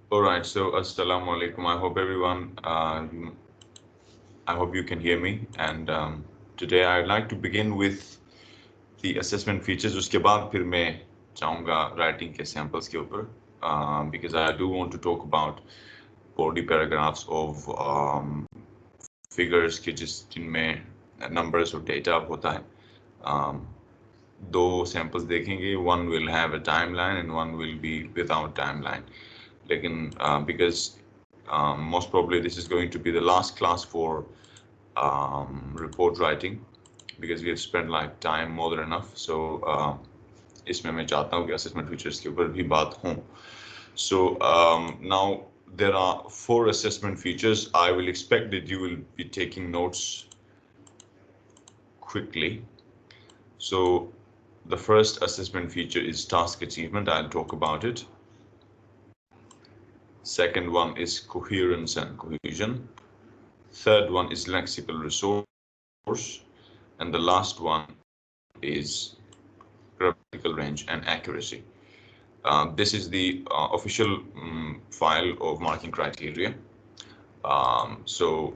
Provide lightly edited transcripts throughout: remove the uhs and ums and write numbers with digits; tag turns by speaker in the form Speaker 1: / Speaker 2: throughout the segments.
Speaker 1: All right, so Assalamu alaikum. I hope everyone, I hope you can hear me. And today I'd like to begin with the assessment features. उसके बाद फिर मैं चाहूँगा writing के samples के ऊपर, because I do want to talk about body paragraphs of figures के जिनमें numbers और data होता है. Um, दो samples देखेंगे. One will have a timeline and one will be without timeline. Lekin, because most probably this is going to be the last class for report writing, because we have spent like time more than enough. So इसमें मैं चाहता हूँ कि assessment features के ऊपर भी बात हो. So now there are 4 assessment features. I will expect that you will be taking notes quickly. So the first assessment feature is task achievement. I'll talk about it. Second one is coherence and cohesion. Third one is lexical resource. And the last one is grammatical range and accuracy. This is the official file of marking criteria. So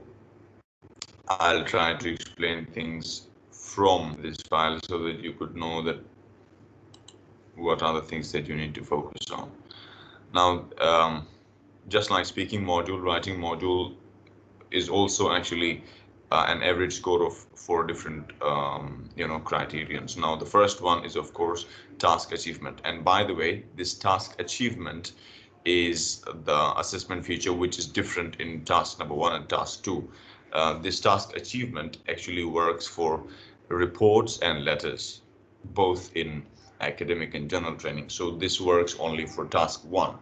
Speaker 1: I'll try to explain things from this file so that you could know that what are the things that you need to focus on. Now, just like speaking module, writing module is also actually an average score of 4 different criterions. Now the first one is of course task achievement, and by the way, this task achievement is the assessment feature which is different in task number 1 and task 2. This task achievement actually works for reports and letters, both in academic and general training. So this works only for task 1.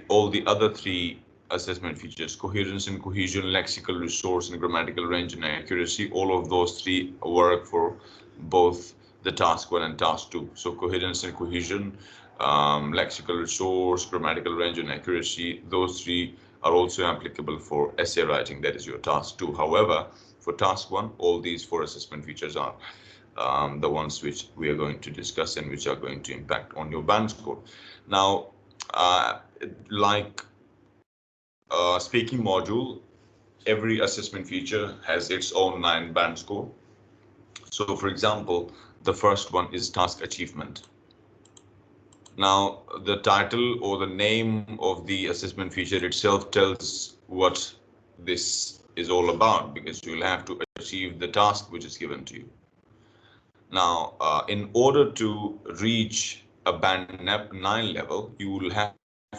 Speaker 1: All the other 3 assessment features, coherence and cohesion, lexical resource, and grammatical range and accuracy, all of those 3 work for both the task 1 and task 2. So coherence and cohesion, lexical resource, grammatical range and accuracy, those 3 are also applicable for essay writing, that is your task 2. However, for task 1, all these 4 assessment features are the ones which we are going to discuss and which are going to impact on your band score. Now, like speaking module, every assessment feature has its own 9 band score. So for example, the first one is task achievement. Now the title or the name of the assessment feature itself tells what this is all about, because you will have to achieve the task which is given to you. Now, in order to reach a band 9 level, you will have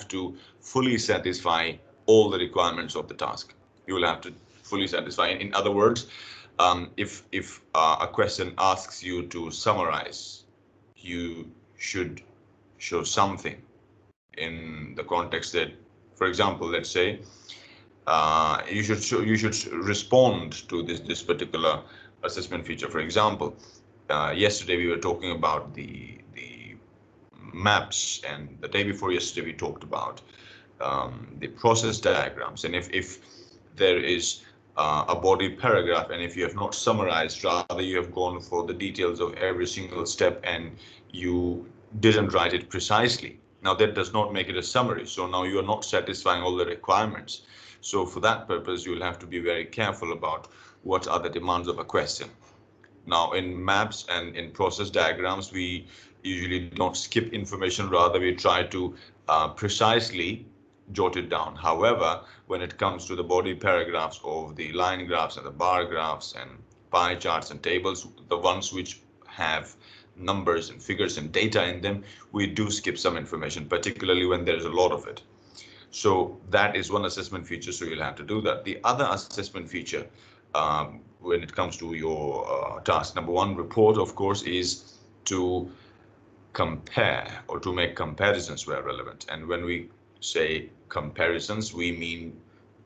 Speaker 1: to fully satisfy all the requirements of the task. You will have to fully satisfy. In other words, if a question asks you to summarize, you should show something in the context that, for example, let's say you should respond to this particular assessment feature. For example, yesterday we were talking about the maps, and the day before yesterday we talked about the process diagrams. And if there is a body paragraph, and if you have not summarized, rather you have gone for the details of every single step and you didn't write it precisely, now that does not make it a summary. So now you are not satisfying all the requirements. So for that purpose, you will have to be very careful about what are the demands of a question. Now in maps and in process diagrams, we usually don't skip information, rather we try to precisely jot it down. However, when it comes to the body paragraphs of the line graphs and the bar graphs and pie charts and tables, the ones which have numbers and figures and data in them, we do skip some information, particularly when there's a lot of it. So that is one assessment feature, so you'll have to do that. The other assessment feature, when it comes to your task number 1 report, of course, is to compare or to make comparisons where relevant. And when we say comparisons, we mean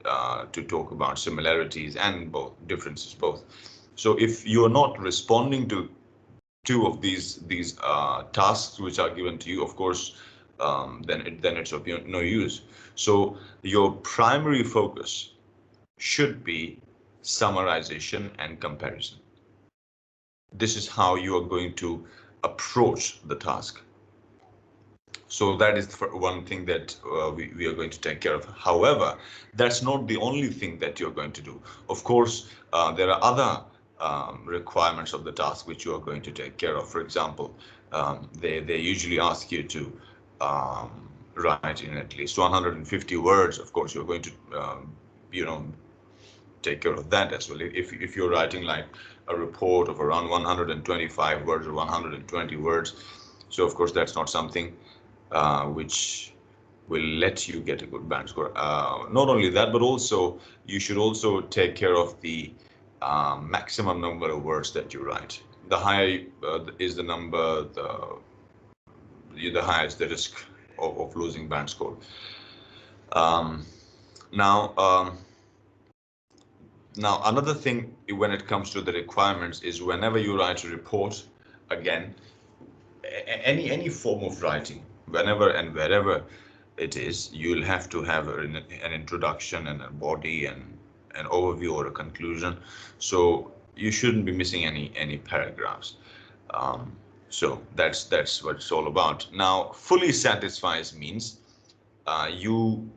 Speaker 1: to talk about similarities and both differences both. So if you're not responding to 2 of these tasks which are given to you, of course, then it's of no use. So your primary focus should be summarization and comparison. This is how you are going to approach the task. So that is one thing that we are going to take care of. However, that's not the only thing that you're going to do. Of course, there are other requirements of the task which you are going to take care of. For example, they usually ask you to write in at least 150 words. Of course, you're going to take care of that as well. If you're writing like a report of around 125 words or 120 words, so of course that's not something which will let you get a good band score. Not only that, but also you should also take care of the maximum number of words that you write. The higher is the number, the higher is the risk of losing band score. Now, another thing when it comes to the requirements is whenever you write a report, again, any form of writing, whenever and wherever it is, you'll have to have an introduction and a body and an overview or a conclusion. So you shouldn't be missing any paragraphs. So that's what it's all about. Now, fully satisfies means you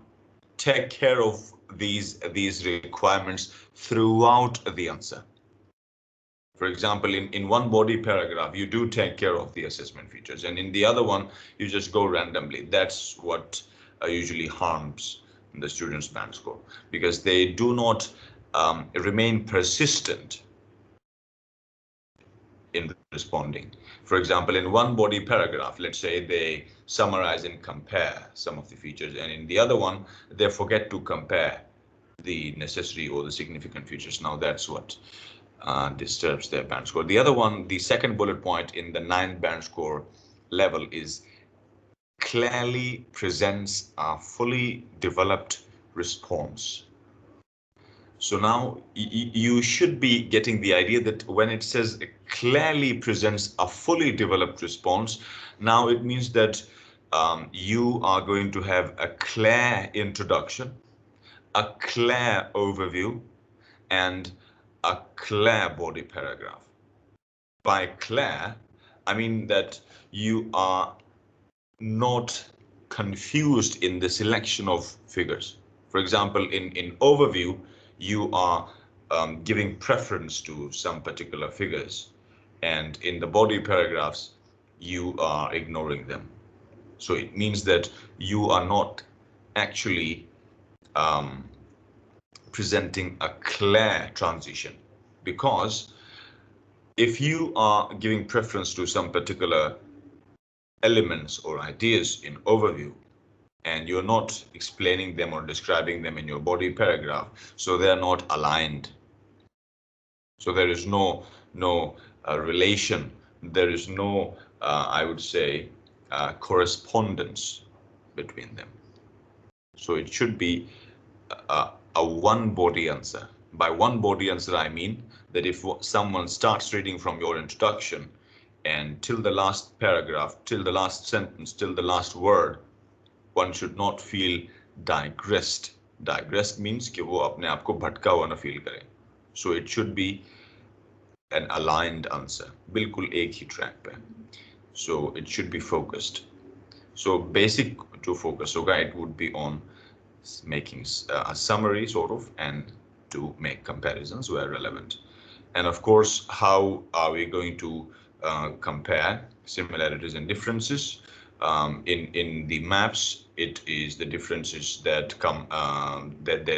Speaker 1: take care of these requirements throughout the answer. For example, in one body paragraph, you do take care of the assessment features, and in the other one, you just go randomly. That's what usually harms the students' band score, because they do not remain persistent in responding. For example, in one body paragraph, let's say they summarize and compare some of the features, and in the other one, they forget to compare the necessary or the significant features. Now that's what disturbs their band score. The other one, the second bullet point in the 9 band score level, is clearly presents a fully developed response. So now you should be getting the idea that when it says clearly presents a fully developed response, now it means that you are going to have a clear introduction, a clear overview, and a clear body paragraph. By clear, I mean that you are not confused in the selection of figures. For example, in overview, you are giving preference to some particular figures, and in the body paragraphs, you are ignoring them. So it means that you are not actually presenting a clear transition, because if you are giving preference to some particular elements or ideas in overview, and you're not explaining them or describing them in your body paragraph, so they are not aligned. So there is no relation. There is no, I would say, correspondence between them. So it should be a one body answer. By one body answer, I mean that if someone starts reading from your introduction and till the last paragraph, till the last sentence, till the last word, one should not feel digressed. Digressed means कि वो अपने आप को भटका हुआ ना feel करे. So it should be an aligned answer. बिल्कुल एक ही track पे. So it should be focused. So basic to focus होगा, it would be on making a summary sort of, and to make comparisons where relevant. And of course, how are we going to compare similarities and differences? In the maps, it is the differences that come that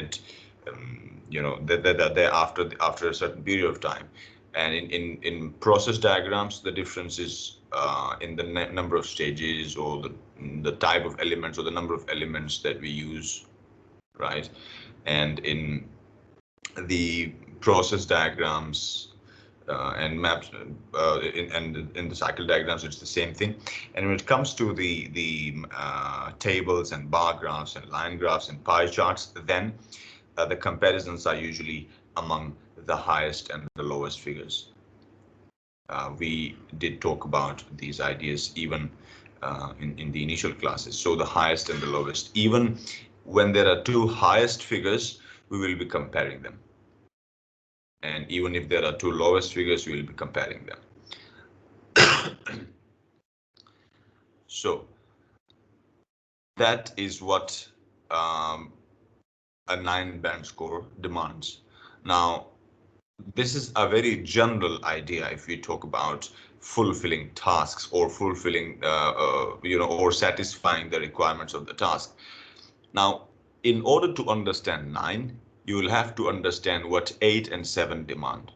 Speaker 1: are there after a certain period of time. And in process diagrams, the difference is in the number of stages, or the type of elements, or the number of elements that we use, right? And in the process diagrams and maps, in the cycle diagrams, it's the same thing. And when it comes to the tables and bar graphs and line graphs and pie charts, then the comparisons are usually among the highest and the lowest figures. We did talk about these ideas even in the initial classes. So the highest and the lowest, even when there are two highest figures, we will be comparing them. And even if there are two lowest figures, we will be comparing them. So That is what a 9-band score demands. Now, this is a very general idea if we talk about fulfilling tasks or fulfilling, or satisfying the requirements of the task. Now, in order to understand 9, you will have to understand what 8 and 7 demand,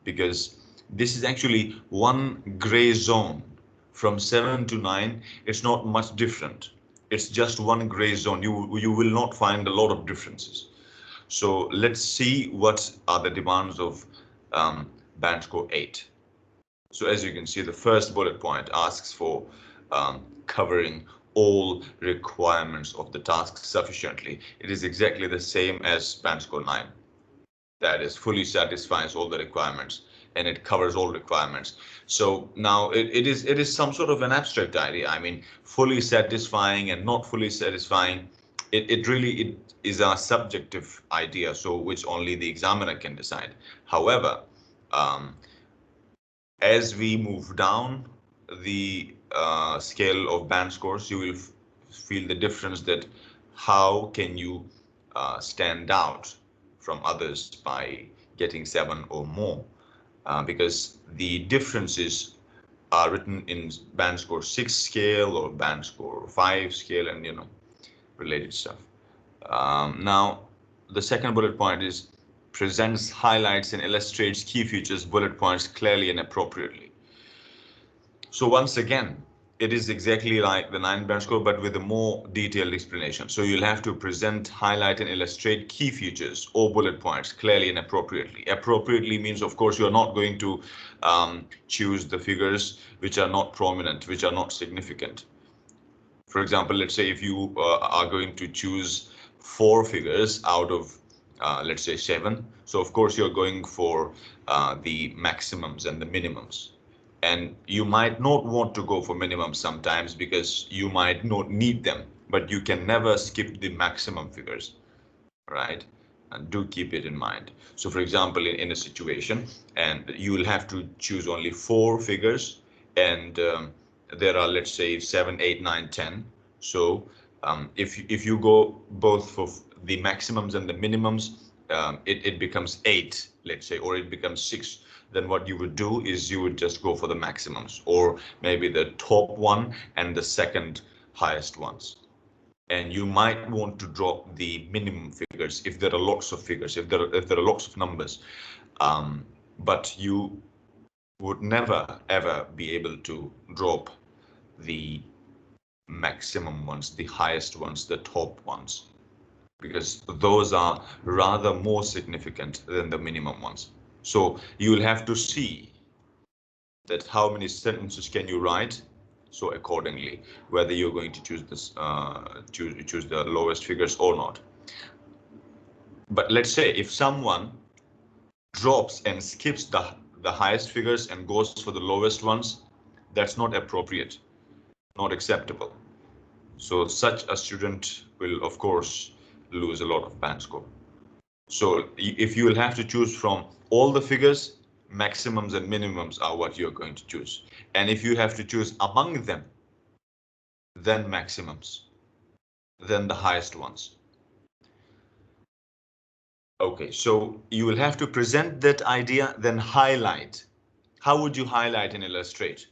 Speaker 1: because this is actually one gray zone. From 7 to 9, it's not much different. It's just one gray zone. You will not find a lot of differences. So let's see what are the demands of band score 8. So as you can see, the first bullet point asks for covering all requirements of the task sufficiently. It is exactly the same as band score 9. That is, fully satisfies all the requirements, and it covers all requirements. So now it is some sort of an abstract idea. I mean, fully satisfying and not fully satisfying, it really is a subjective idea, so which only the examiner can decide. However, as we move down the scale of band scores, you will feel the difference, that how can you stand out from others by getting 7 or more, because the differences are written in band score 6 scale or band score 5 scale, and related stuff. Now, the second bullet point is presents, highlights, and illustrates key features, bullet points clearly and appropriately. So once again, it is exactly like the 9-band score, but with a more detailed explanation. So you'll have to present, highlight, and illustrate key features or bullet points clearly and appropriately. Appropriately means, of course, you're not going to choose the figures which are not prominent, which are not significant. For example, let's say if you are going to choose 4 figures out of let's say 7. So of course you're going for the maximums and the minimums. And you might not want to go for minimums sometimes because you might not need them, but you can never skip the maximum figures, right? And do keep it in mind. So for example, in a situation, and you will have to choose only 4 figures, and there are, let's say, 7, 8, 9, 10. So if you go both for the maximums and the minimums, it becomes 8, let's say, or it becomes 6. Then what you would do is you would just go for the maximums, or maybe the top one and the second highest ones. And you might want to drop the minimum figures if there are lots of figures, if there are lots of numbers, but you would never ever be able to drop the maximum ones, the highest ones, the top ones, because those are rather more significant than the minimum ones. So you will have to see that how many sentences can you write, so accordingly whether you're going to choose this choose the lowest figures or not. But let's say if someone drops and skips the highest figures and goes for the lowest ones, that's not appropriate, not acceptable. So such a student will of course lose a lot of band score. So if you will have to choose from all the figures, maximums and minimums are what you're going to choose. And if you have to choose among them, then maximums, then the highest ones. Okay, so you will have to present that idea, then highlight. How would you highlight and illustrate?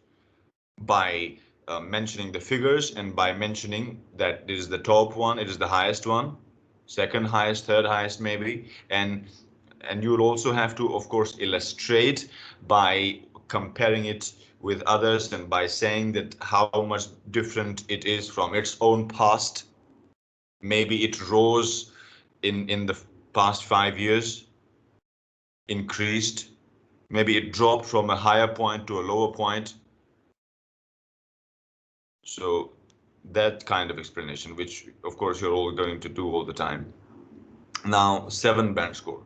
Speaker 1: By mentioning the figures and by mentioning that it is the top one, it is the highest one, second highest, third highest maybe, and you will also have to, of course, illustrate by comparing it with others and by saying that how much different it is from its own past. Maybe it rose in the past 5 years, increased, maybe it dropped from a higher point to a lower point. So that kind of explanation, which of course you're all going to do all the time. Now 7 band score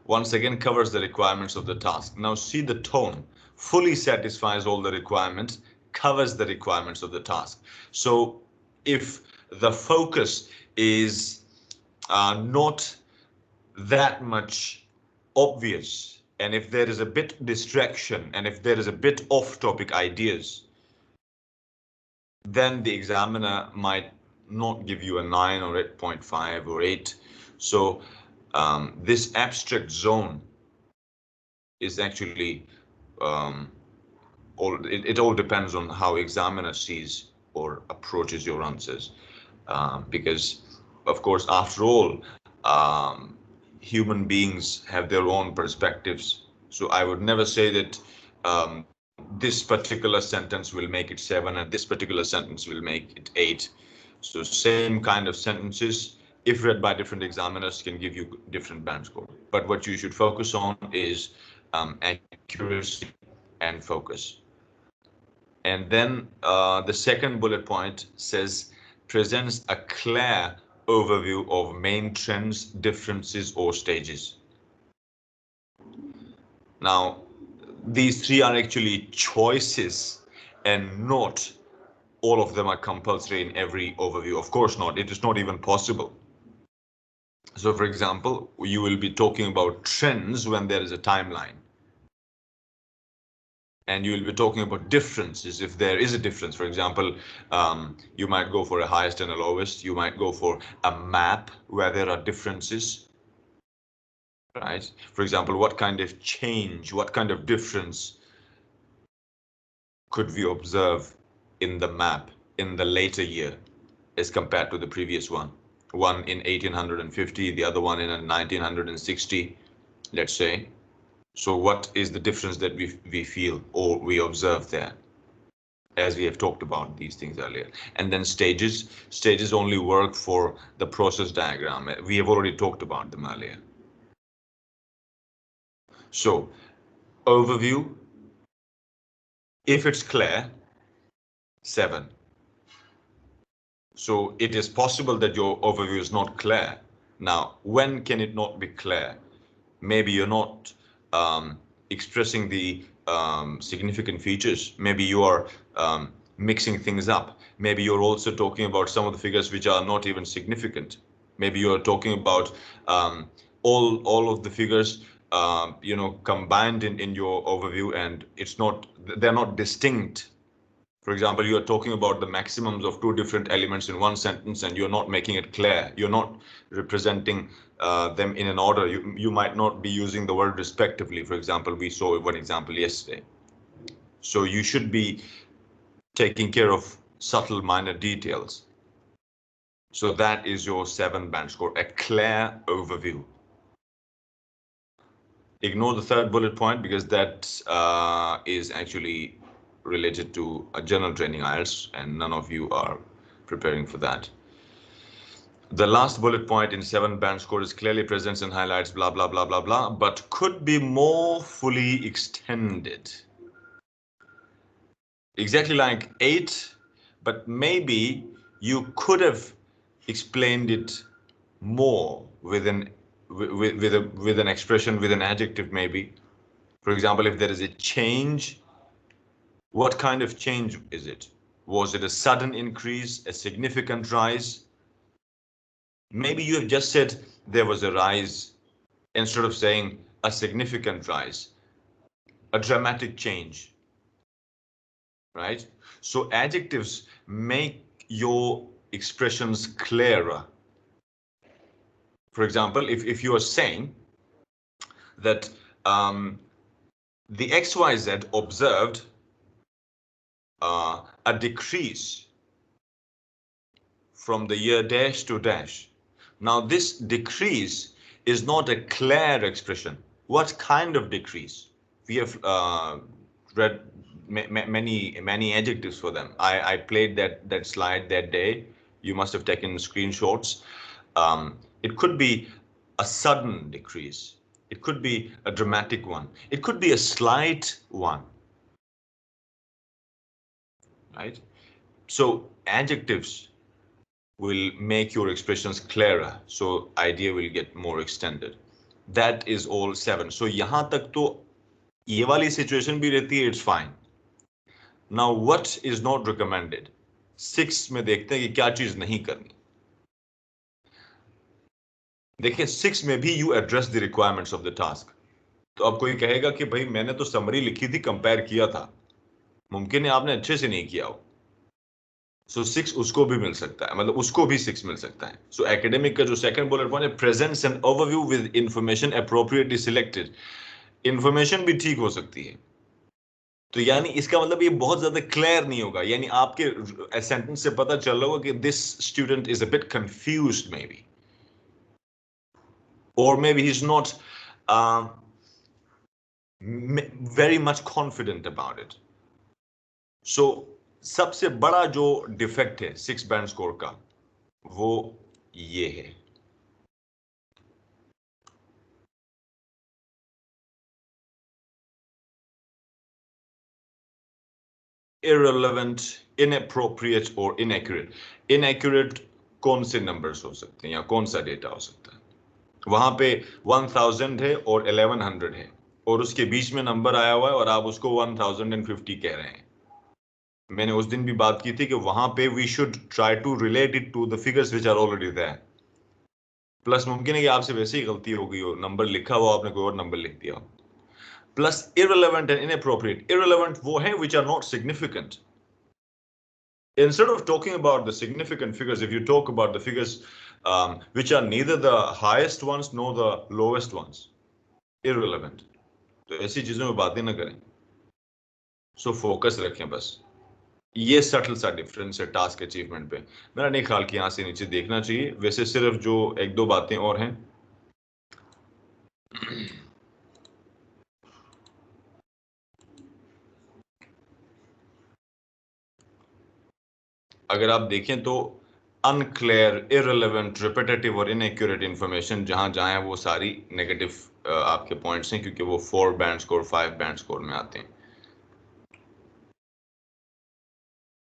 Speaker 1: once again covers the requirements of the task. Now see the tone, fully satisfies all the requirements, covers the requirements of the task. So if the focus is not that much obvious, and if there is a bit distraction, and if there is a bit off-topic ideas, then the examiner might not give you a 9 or 8.5 or 8. So this abstract zone is actually it all depends on how examiner sees or approaches your answers, because of course, after all, human beings have their own perspectives. So I would never say that this particular sentence will make it 7 and this particular sentence will make it 8. So same kind of sentences, if read by different examiners, can give you different band score. But what you should focus on is accuracy and focus. And then the second bullet point says presents a clear overview of main trends, differences, or stages. Now, these three are actually choices and not all of them are compulsory in every overview. Of course not. It is not even possible. So, for example, you will be talking about trends when there is a timeline. And you will be talking about differences if there is a difference. For example, you might go for a highest and a lowest. You might go for a map where there are differences, right? For example, what kind of change, what kind of difference could we observe in the map in the later year as compared to the previous one? One in 1850, the other one in 1960, let's say. So what is the difference that we feel or we observe there? As we have talked about these things earlier. And then stages only work for the process diagram. We have already talked about them earlier. So overview, if it's clear, 7. So it is possible that your overview is not clear. Now, when can it not be clear? Maybe you're not expressing the significant features. Maybe you are mixing things up. Maybe you're also talking about some of the figures which are not even significant. Maybe you're talking about all of the figures combined in your overview, and they're not distinct. For example, you are talking about the maximums of two different elements in one sentence and you're not making it clear. You're not representing them in an order. You might not be using the word respectively. For example, we saw one example yesterday. So you should be taking care of subtle minor details. So that is your 7 band score, a clear overview. Ignore the third bullet point because that is actually related to a general training IELTS and none of you are preparing for that. The last bullet point in 7 band score is clearly presents and highlights blah, blah, blah, blah, blah, but could be more fully extended. Exactly like 8, but maybe you could have explained it more with an expression, with an adjective maybe. For example, if there is a change, what kind of change is it? Was it a sudden increase, a significant rise? Maybe you have just said there was a rise instead of saying a significant rise, a dramatic change, right? So adjectives make your expressions clearer. For example, if you are saying that the XYZ observed a decrease from the year dash to dash. Now this decrease is not a clear expression. What kind of decrease? We have read many adjectives for them. I played that slide that day. You must have taken screenshots. It could be a sudden decrease. It could be a dramatic one. It could be a slight one. Right? So adjectives will make your expressions clearer. So idea will get more extended. That is all 7. So यहाँ तक तो ये वाली situation भी रहती है, it's fine. Now what is not recommended? 6 में देखते हैं कि क्या चीज नहीं करनी. देखिए 6 में भी you address the requirements of the task. तो अब कोई कहेगा कि भाई मैंने तो समरी लिखी थी, कंपेयर किया था. मुमकिन है आपने अच्छे से नहीं किया हो. सो 6 उसको भी मिल सकता है, मतलब उसको भी 6 मिल सकता है। सो एकेडमिक का जो सेकंड बुलेट पॉइंट है, presents an overview with information appropriately selected, information भी ठीक हो सकती है। तो यानी इसका मतलब ये बहुत ज्यादा क्लियर नहीं होगा, यानी आपके सेंटेंस से पता चल रहा होगा कि this student is a bit confused maybe, और maybe he is not very much confident about it. So सबसे बड़ा जो डिफेक्ट है 6 बैंड स्कोर का वो ये है। irrelevant, inappropriate और inaccurate. inaccurate कौन से नंबर्स हो सकते हैं या कौन सा डेटा हो सकता है? वहां पे 1000 है और 1100 है और उसके बीच में नंबर आया हुआ है और आप उसको 1050 कह रहे हैं। मैंने उस दिन भी बात की थी कि वहां पे we should try to relate it to the figures which are already there. Plus मुमकिन है कि आपसे वैसे ही गलती हो गई हो, नंबर लिखा हुआ आपने कोई और नंबर लिख दिया। Plus irrelevant and inappropriate. Irrelevant वो है which are not significant. Instead of talking about the significant figures, if you talk about the figures which are neither the highest ones nor the lowest ones, irrelevant. तो ऐसी चीजों में बातें ना करें। So focus रखें बस। ये सटल सा डिफरेंस है टास्क अचीवमेंट पे। मेरा नहीं ख्याल कि यहाँ से नीचे देखना चाहिए। वैसे सिर्फ जो एक दो बातें और हैं, अगर आप देखें तो अनक्लियर, इररिलेवेंट, रिपीटेटिव और इनएक्यूरेट इंफॉर्मेशन जहां जहां है वो सारी नेगेटिव आपके पॉइंट्स हैं, क्योंकि वो 4 बैंड स्कोर 5 बैंड स्कोर में आते हैं।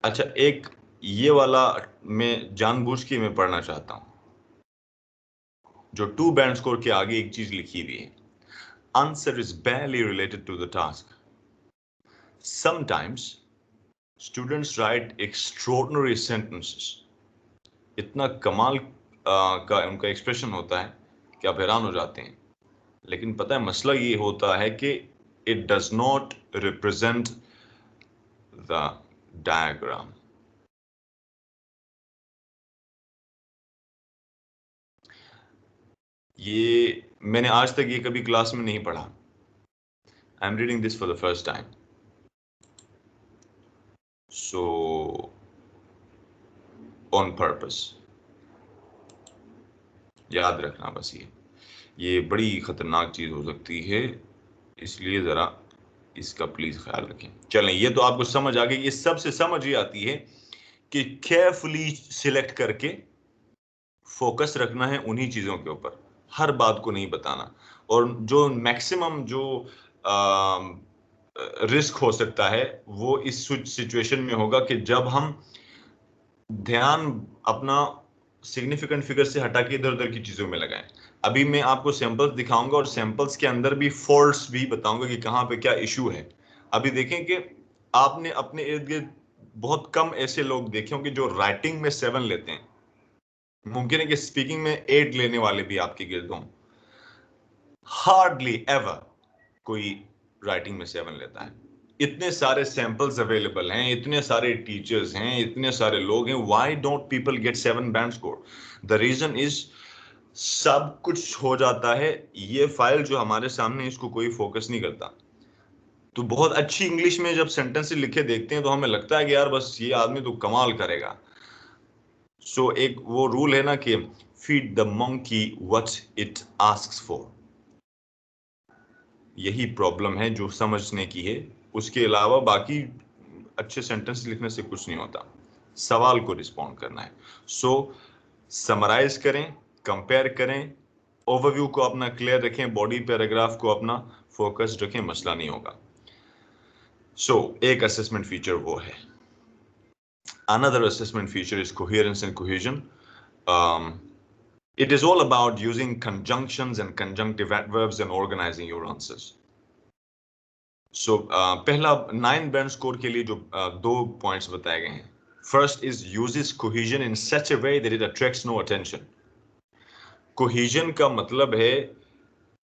Speaker 1: अच्छा, एक ये वाला मैं जानबूझ के मैं पढ़ना चाहता हूं, जो 2 बैंड स्कोर के आगे एक चीज लिखी हुई है, answer is barely related to the task. Sometimes students write extraordinary sentences. इतना कमाल का उनका एक्सप्रेशन होता है कि आप हैरान हो जाते हैं। लेकिन पता है मसला ये होता है कि it does not represent the diagram. ये मैंने आज तक ये कभी क्लास में नहीं पढ़ा। I am reading this for the first time. So on purpose याद रखना बस, ये बड़ी खतरनाक चीज हो सकती है, इसलिए जरा इसका प्लीज ख्याल रखें। चलें, ये तो आपको समझ आ गई। ये सबसे समझ ही आती है कि केयरफुली सिलेक्ट करके फोकस रखना है उन्हीं चीजों के ऊपर, हर बात को नहीं बताना। और जो मैक्सिमम जो रिस्क हो सकता है वो इस सिचुएशन में होगा कि जब हम ध्यान अपना सिग्निफिकेंट फिगर से हटा के इधर उधर की चीजों में लगाएं। अभी मैं आपको सैंपल्स दिखाऊंगा और सैंपल्स के अंदर भी फॉल्ट्स भी बताऊंगा कि कहां पे क्या इशू है। अभी देखें कि आपने अपने इर्द गिर्द बहुत कम ऐसे लोग देखे होंगे जो राइटिंग में 7 लेते हैं। मुमकिन है कि स्पीकिंग में 8 लेने वाले भी आपके गिर्द हों। हार्डली एवर कोई राइटिंग में 7 लेता है। इतने सारे सैंपल्स अवेलेबल हैं, इतने सारे टीचर्स हैं, इतने सारे लोग हैं, why don't people get 7 band score? The reason is सब कुछ हो जाता है, ये फाइल जो हमारे सामने इसको कोई फोकस नहीं करता। तो बहुत अच्छी इंग्लिश में जब सेंटेंस लिखे देखते हैं तो हमें लगता है कि यार बस ये आदमी तो कमाल करेगा। सो एक वो रूल है ना कि feed the monkey what it asks for. यही प्रॉब्लम है जो समझने की है। उसके अलावा बाकी अच्छे सेंटेंस लिखने से कुछ नहीं होता, सवाल को रिस्पॉन्ड करना है। सो समराइज करें, कंपेयर करें, ओवरव्यू को अपना क्लियर रखें, बॉडी पैराग्राफ को अपना फोकस रखें, मसला नहीं होगा। सो एक असेसमेंट फीचर वो है। Another assessment feature is coherence and cohesion. It is all about using conjunctions and conjunctive adverbs and organizing your answers. So पहला 9 बैंड स्कोर के लिए जो 2 पॉइंट्स बताए गए हैं, first is uses cohesion in such a way that it attracts no attention. Cohesion का मतलब है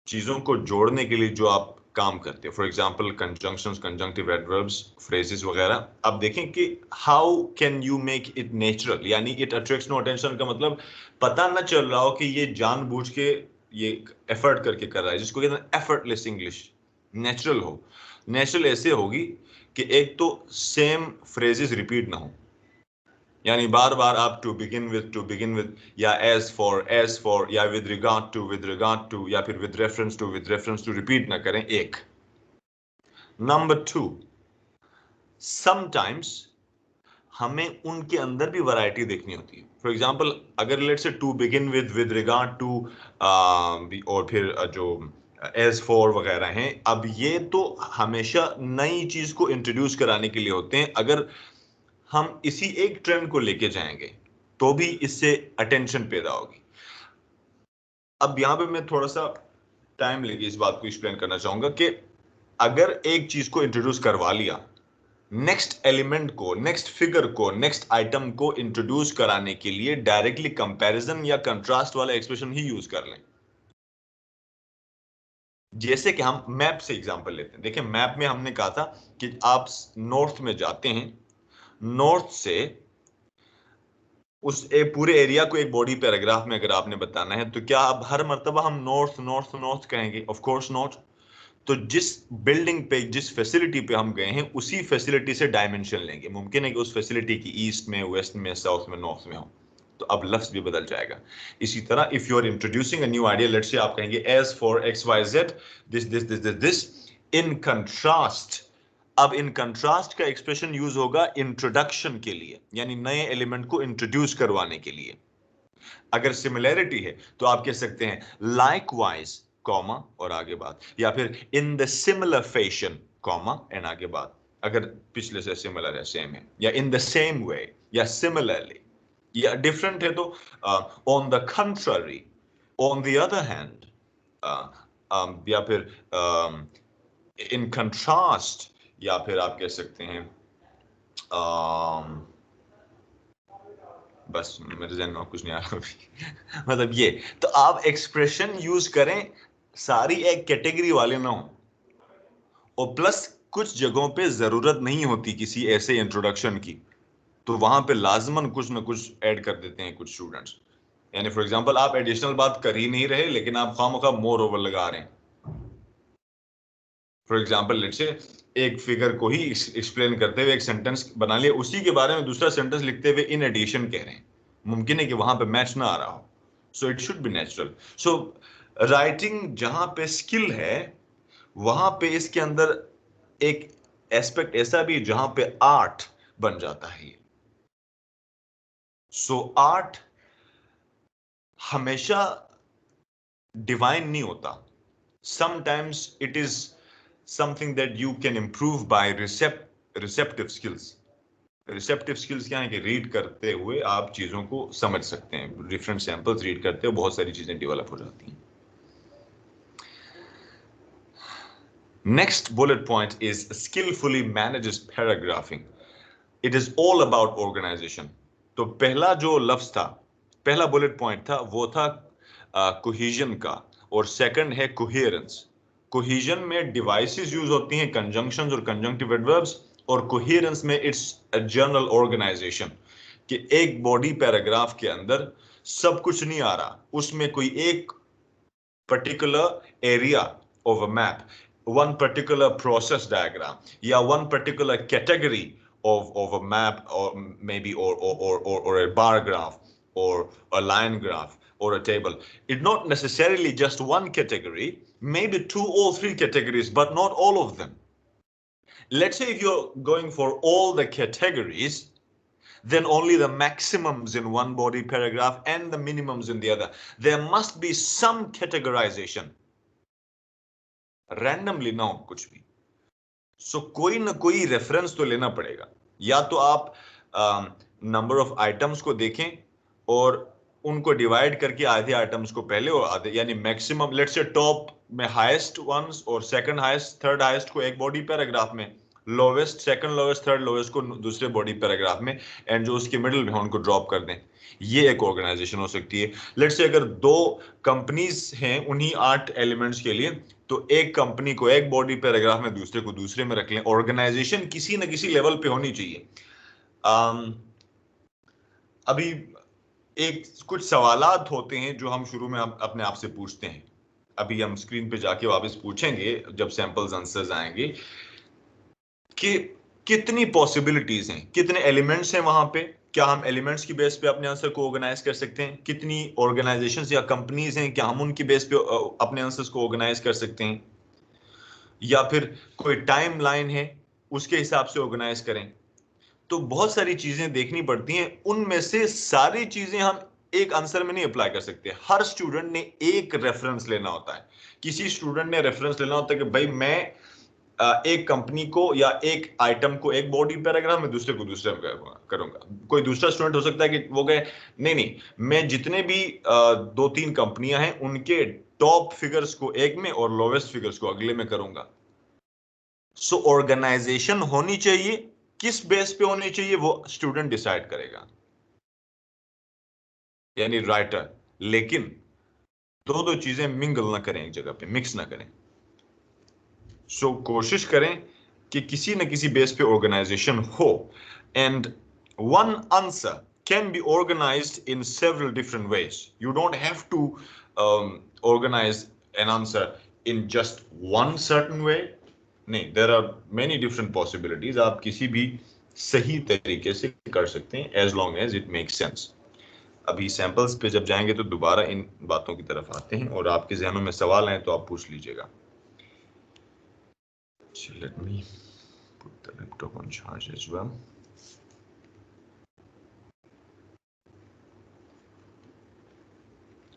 Speaker 1: चीजों को जोड़ने के लिए जो आप काम करते हैं. For example conjunctions, conjunctive adverbs, phrases वगैरह. अब देखें कि how can you make it natural, यानी इट अट्रैक्ट्स नो अटेंशन का मतलब पता न चल रहा हो कि ये जानबूझ के ये एफर्ट करके कर रहा है, जिसको कहते हैं एफर्टलेस इंग्लिश. नेचुरल हो. नेचुरल ऐसे होगी कि एक तो सेम फ्रेजेस रिपीट ना हो, यानी बार बार आप टू बिगिन विद या एज फॉर या विद रिगार्ड टू या फिर विद रेफरेंस टू रिपीट ना करें. एक. नंबर 2, समटाइम्स हमें उनके अंदर भी वैरायटी देखनी होती है. फॉर एग्जाम्पल अगर let's say to begin with regard to और फिर जो एज फॉर वगैरह हैं, अब ये तो हमेशा नई चीज को इंट्रोड्यूस कराने के लिए होते हैं. अगर हम इसी एक ट्रेंड को लेके जाएंगे तो भी इससे अटेंशन पैदा होगी. अब यहां पे मैं थोड़ा सा टाइम लेके इस बात को एक्सप्लेन करना चाहूंगा कि अगर एक चीज को इंट्रोड्यूस करवा लिया, नेक्स्ट एलिमेंट को, नेक्स्ट फिगर को, नेक्स्ट आइटम को इंट्रोड्यूस कराने के लिए डायरेक्टली कंपैरिजन या कंट्रास्ट वाला एक्सप्रेशन ही यूज कर लें. जैसे कि हम मैप से एग्जांपल लेते हैं. देखिए मैप में हमने कहा था कि आप नॉर्थ में जाते हैं, नॉर्थ से उस पूरे एरिया को एक बॉडी पैराग्राफ में अगर आपने बताना है, तो क्या अब हर मर्तबा हम नॉर्थ नॉर्थ नॉर्थ कहेंगे? Of course not. तो जिस बिल्डिंग पे, जिस फैसिलिटी पे हम गए हैं, उसी फैसिलिटी से डायमेंशन लेंगे. मुमकिन है कि उस फैसिलिटी की ईस्ट में, वेस्ट में, साउथ में, नॉर्थ में हो, तो अब लफ्ज भी बदल जाएगा. इसी तरह if you are introducing a new idea, let's say आप कहेंगे as for X Y Z this this this this this in contrast. अब इन कंट्रास्ट का एक्सप्रेशन यूज होगा इंट्रोडक्शन के लिए, यानी नए एलिमेंट को इंट्रोड्यूस करवाने के लिए. अगर सिमिलैरिटी है तो आप कह सकते हैं लाइकवाइज कॉमा और आगे बात, या फिर in the similar fashion comma and आगे बात. अगर पिछले से सिमिलर है, सेम है, या इन द सेम वे, या सिमिलरली, या डिफरेंट है तो on the contrary, on the other hand, या फिर इन कंट्रास्ट, या फिर आप कह सकते हैं बस मेरे जहन में कुछ नहीं आ रहा मतलब ये. तो आप एक्सप्रेशन यूज करें, सारी एक कैटेगरी वाले ना हो, और प्लस कुछ जगहों पे जरूरत नहीं होती किसी ऐसे इंट्रोडक्शन की, तो वहां पे लाजमन कुछ ना कुछ ऐड कर देते हैं कुछ स्टूडेंट्स. यानी फॉर एग्जांपल आप एडिशनल बात कर ही नहीं रहे, लेकिन आप खामखा मोर ओवर लगा रहे हैं. फॉर एग्जाम्पल लेट्स से एक फिगर को ही एक्सप्लेन करते हुए एक सेंटेंस बना लिया, उसी के बारे में दूसरा सेंटेंस लिखते हुए इन एडिशन कह रहे हैं. मुमकिन है कि वहां पे मैच ना आ रहा हो, so it should be natural. So writing जहां पे स्किल है, वहां पे इसके अंदर एक एस्पेक्ट ऐसा भी जहां पे आर्ट बन जाता है. सो आर्ट हमेशा डिवाइन नहीं होता. Sometimes it is something that you can improve by receptive skills. Receptive skills क्या है कि रीड करते हुए आप चीजों को समझ सकते हैं. डिफरेंट सैंपल्स रीड करते हुए बहुत सारी चीजें डेवलप हो जाती हैं. Next bullet point is skilfully manages paragraphing. It is all about organisation. तो पहला जो लफ्ज था, पहला बुलेट पॉइंट था, वो था कोहेजन का, और सेकंड है कोहेरेंस. कोहेजन में डिवाइसेस यूज होती हैं, कंजंक्शंस और कंजंक्टिव एडवर्ब्स, और कोहेरेंस में इट्स अ जनरल ऑर्गेनाइजेशन, कि एक बॉडी पैराग्राफ के अंदर सब कुछ नहीं आ रहा, उसमें कोई एक particular area of a map, one particular process diagram, या one particular category of a map, or maybe or a bar graph, or a line graph, or a table. It's not necessarily just one category, maybe 2 or 3 categories, but not all of them. Let's say if you're going for all the categories, then only the maximums in one body paragraph and the minimums in the other. There must be some categorization. Randomly ना हो कुछ भी. सो कोई ना कोई reference तो लेना पड़ेगा. या तो आप नंबर ऑफ आइटम्स को देखें और उनको डिवाइड करके आधे आइटम्स को पहले और आधे, यानी मैक्सिमम लेट्स से टॉप में हाईएस्ट वंस और सेकंड हाईएस्ट, थर्ड हाईएस्ट को एक बॉडी पैराग्राफ में, lowest, second lowest, third lowest को दूसरे बॉडी पैराग्राफ में, एंड जो उसके मिडिल में है उनको ड्रॉप कर दें। ये एक ऑर्गेनाइजेशन हो सकती है। लेट्स से अगर दो कंपनीज हैं उन्हीं 8 एलिमेंट्स के लिए, तो एक कंपनी को एक बॉडी पैराग्राफ में, दूसरे को दूसरे में रख लें। ऑर्गेनाइजेशन किसी न किसी लेवल पे होनी चाहिए। अभी एक कुछ सवालात होते हैं जो हम शुरू में अपने आप से पूछते हैं। अभी हम स्क्रीन पे जाके वापस पूछेंगे जब सैंपल्स आंसर्स आएंगे कि कितनी पॉसिबिलिटीज हैं, कितने एलिमेंट्स हैं वहां पे, क्या हम एलिमेंट्स की बेस पे अपने आंसर को ऑर्गेनाइज कर सकते हैं, कितनी ऑर्गेनाइजेशंस या कंपनीज हैं, क्या हम उनकी बेस पे अपने आंसर्स को ऑर्गेनाइज कर सकते हैं, या फिर कोई टाइम लाइन है उसके हिसाब से ऑर्गेनाइज करें। तो बहुत सारी चीजें देखनी पड़ती हैं। उनमें से सारी चीजें हम एक आंसर में नहीं अप्लाई कर सकते। हर स्टूडेंट ने एक रेफरेंस लेना होता है। किसी स्टूडेंट ने रेफरेंस लेना होता है कि भाई मैं एक कंपनी को या एक आइटम को एक बॉडी पैराग्राफ में, दूसरे को दूसरे में करूंगा। कोई दूसरा स्टूडेंट हो सकता है कि वो कहे नहीं नहीं, मैं जितने भी 2-3 कंपनियां हैं उनके टॉप फिगर्स को एक में और लोवेस्ट फिगर्स को अगले में करूंगा। सो ऑर्गेनाइजेशन होनी चाहिए, किस बेस पे होनी चाहिए वो स्टूडेंट डिसाइड करेगा, यानी राइटर। लेकिन दो दो चीजें मिंगल ना करें, एक जगह पे मिक्स ना करें। सो कोशिश करें कि किसी न किसी बेस पे ऑर्गेनाइजेशन हो। And one answer can be organised in several different ways. You don't have to organize an answer in just one certain way. नहीं, there are many different possibilities. आप किसी भी सही तरीके से कर सकते हैं as long as it makes sense. अभी सैंपल्स पे जब जाएंगे तो दोबारा इन बातों की तरफ आते हैं, और आपके जहनों में सवाल आए तो आप पूछ लीजिएगा। So let me put the laptop on charge as well.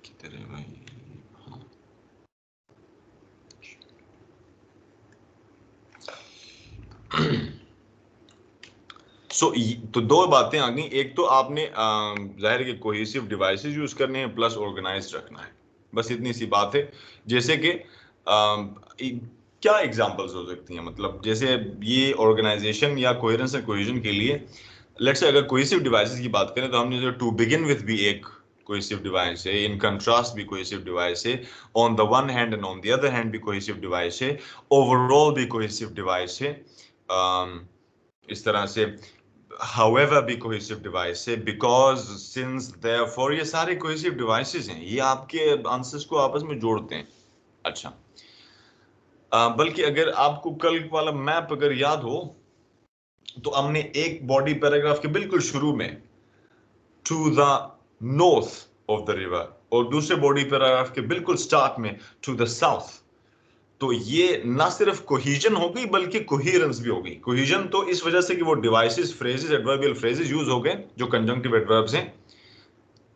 Speaker 1: किधर है भाई? तो दो बातें आ गई। एक तो आपने जाहिर है कि कोहेसिव डिवाइसेस यूज करने हैं, प्लस ऑर्गेनाइज्ड रखना है। बस इतनी सी बात है। जैसे कि क्या एग्जांपल्स हो सकती हैं, मतलब जैसे ये ऑर्गेनाइजेशन या कोहेरेंस एंड कोहेजन के लिए, लेट्स से अगर कोहेसिव डिवाइसेस की बात करें तो हमने जो टू बिगिन विथ भी एक कोहेसिव डिवाइस है, इन कंट्रास्ट भी कोहेसिव डिवाइस है, on the one hand and on the other hand भी कोहेसिव डिवाइस है, ओवरऑल भी कोहेसिव डिवाइस है, इस तरह से however भी कोहेसिव डिवाइस है, because since therefore ये सारे कोहेसिव डिवाइसेस हैं, ये आपके आंसर्स को आपस में जोड़ते हैं। अच्छा, बल्कि अगर आपको कल वाला मैप अगर याद हो तो हमने एक बॉडी पैराग्राफ के बिल्कुल शुरू में to the north of the river, और दूसरे बॉडी पैराग्राफ के बिल्कुल स्टार्ट में टू द साउथ। तो ये ना सिर्फ कोहेजन हो गई बल्कि कोहेरेंस भी हो गई। कोहेजन तो इस वजह से कि वो devices, phrases, adverbial phrases use हो गए जो कंजंक्टिव एडवर्ब्स हैं,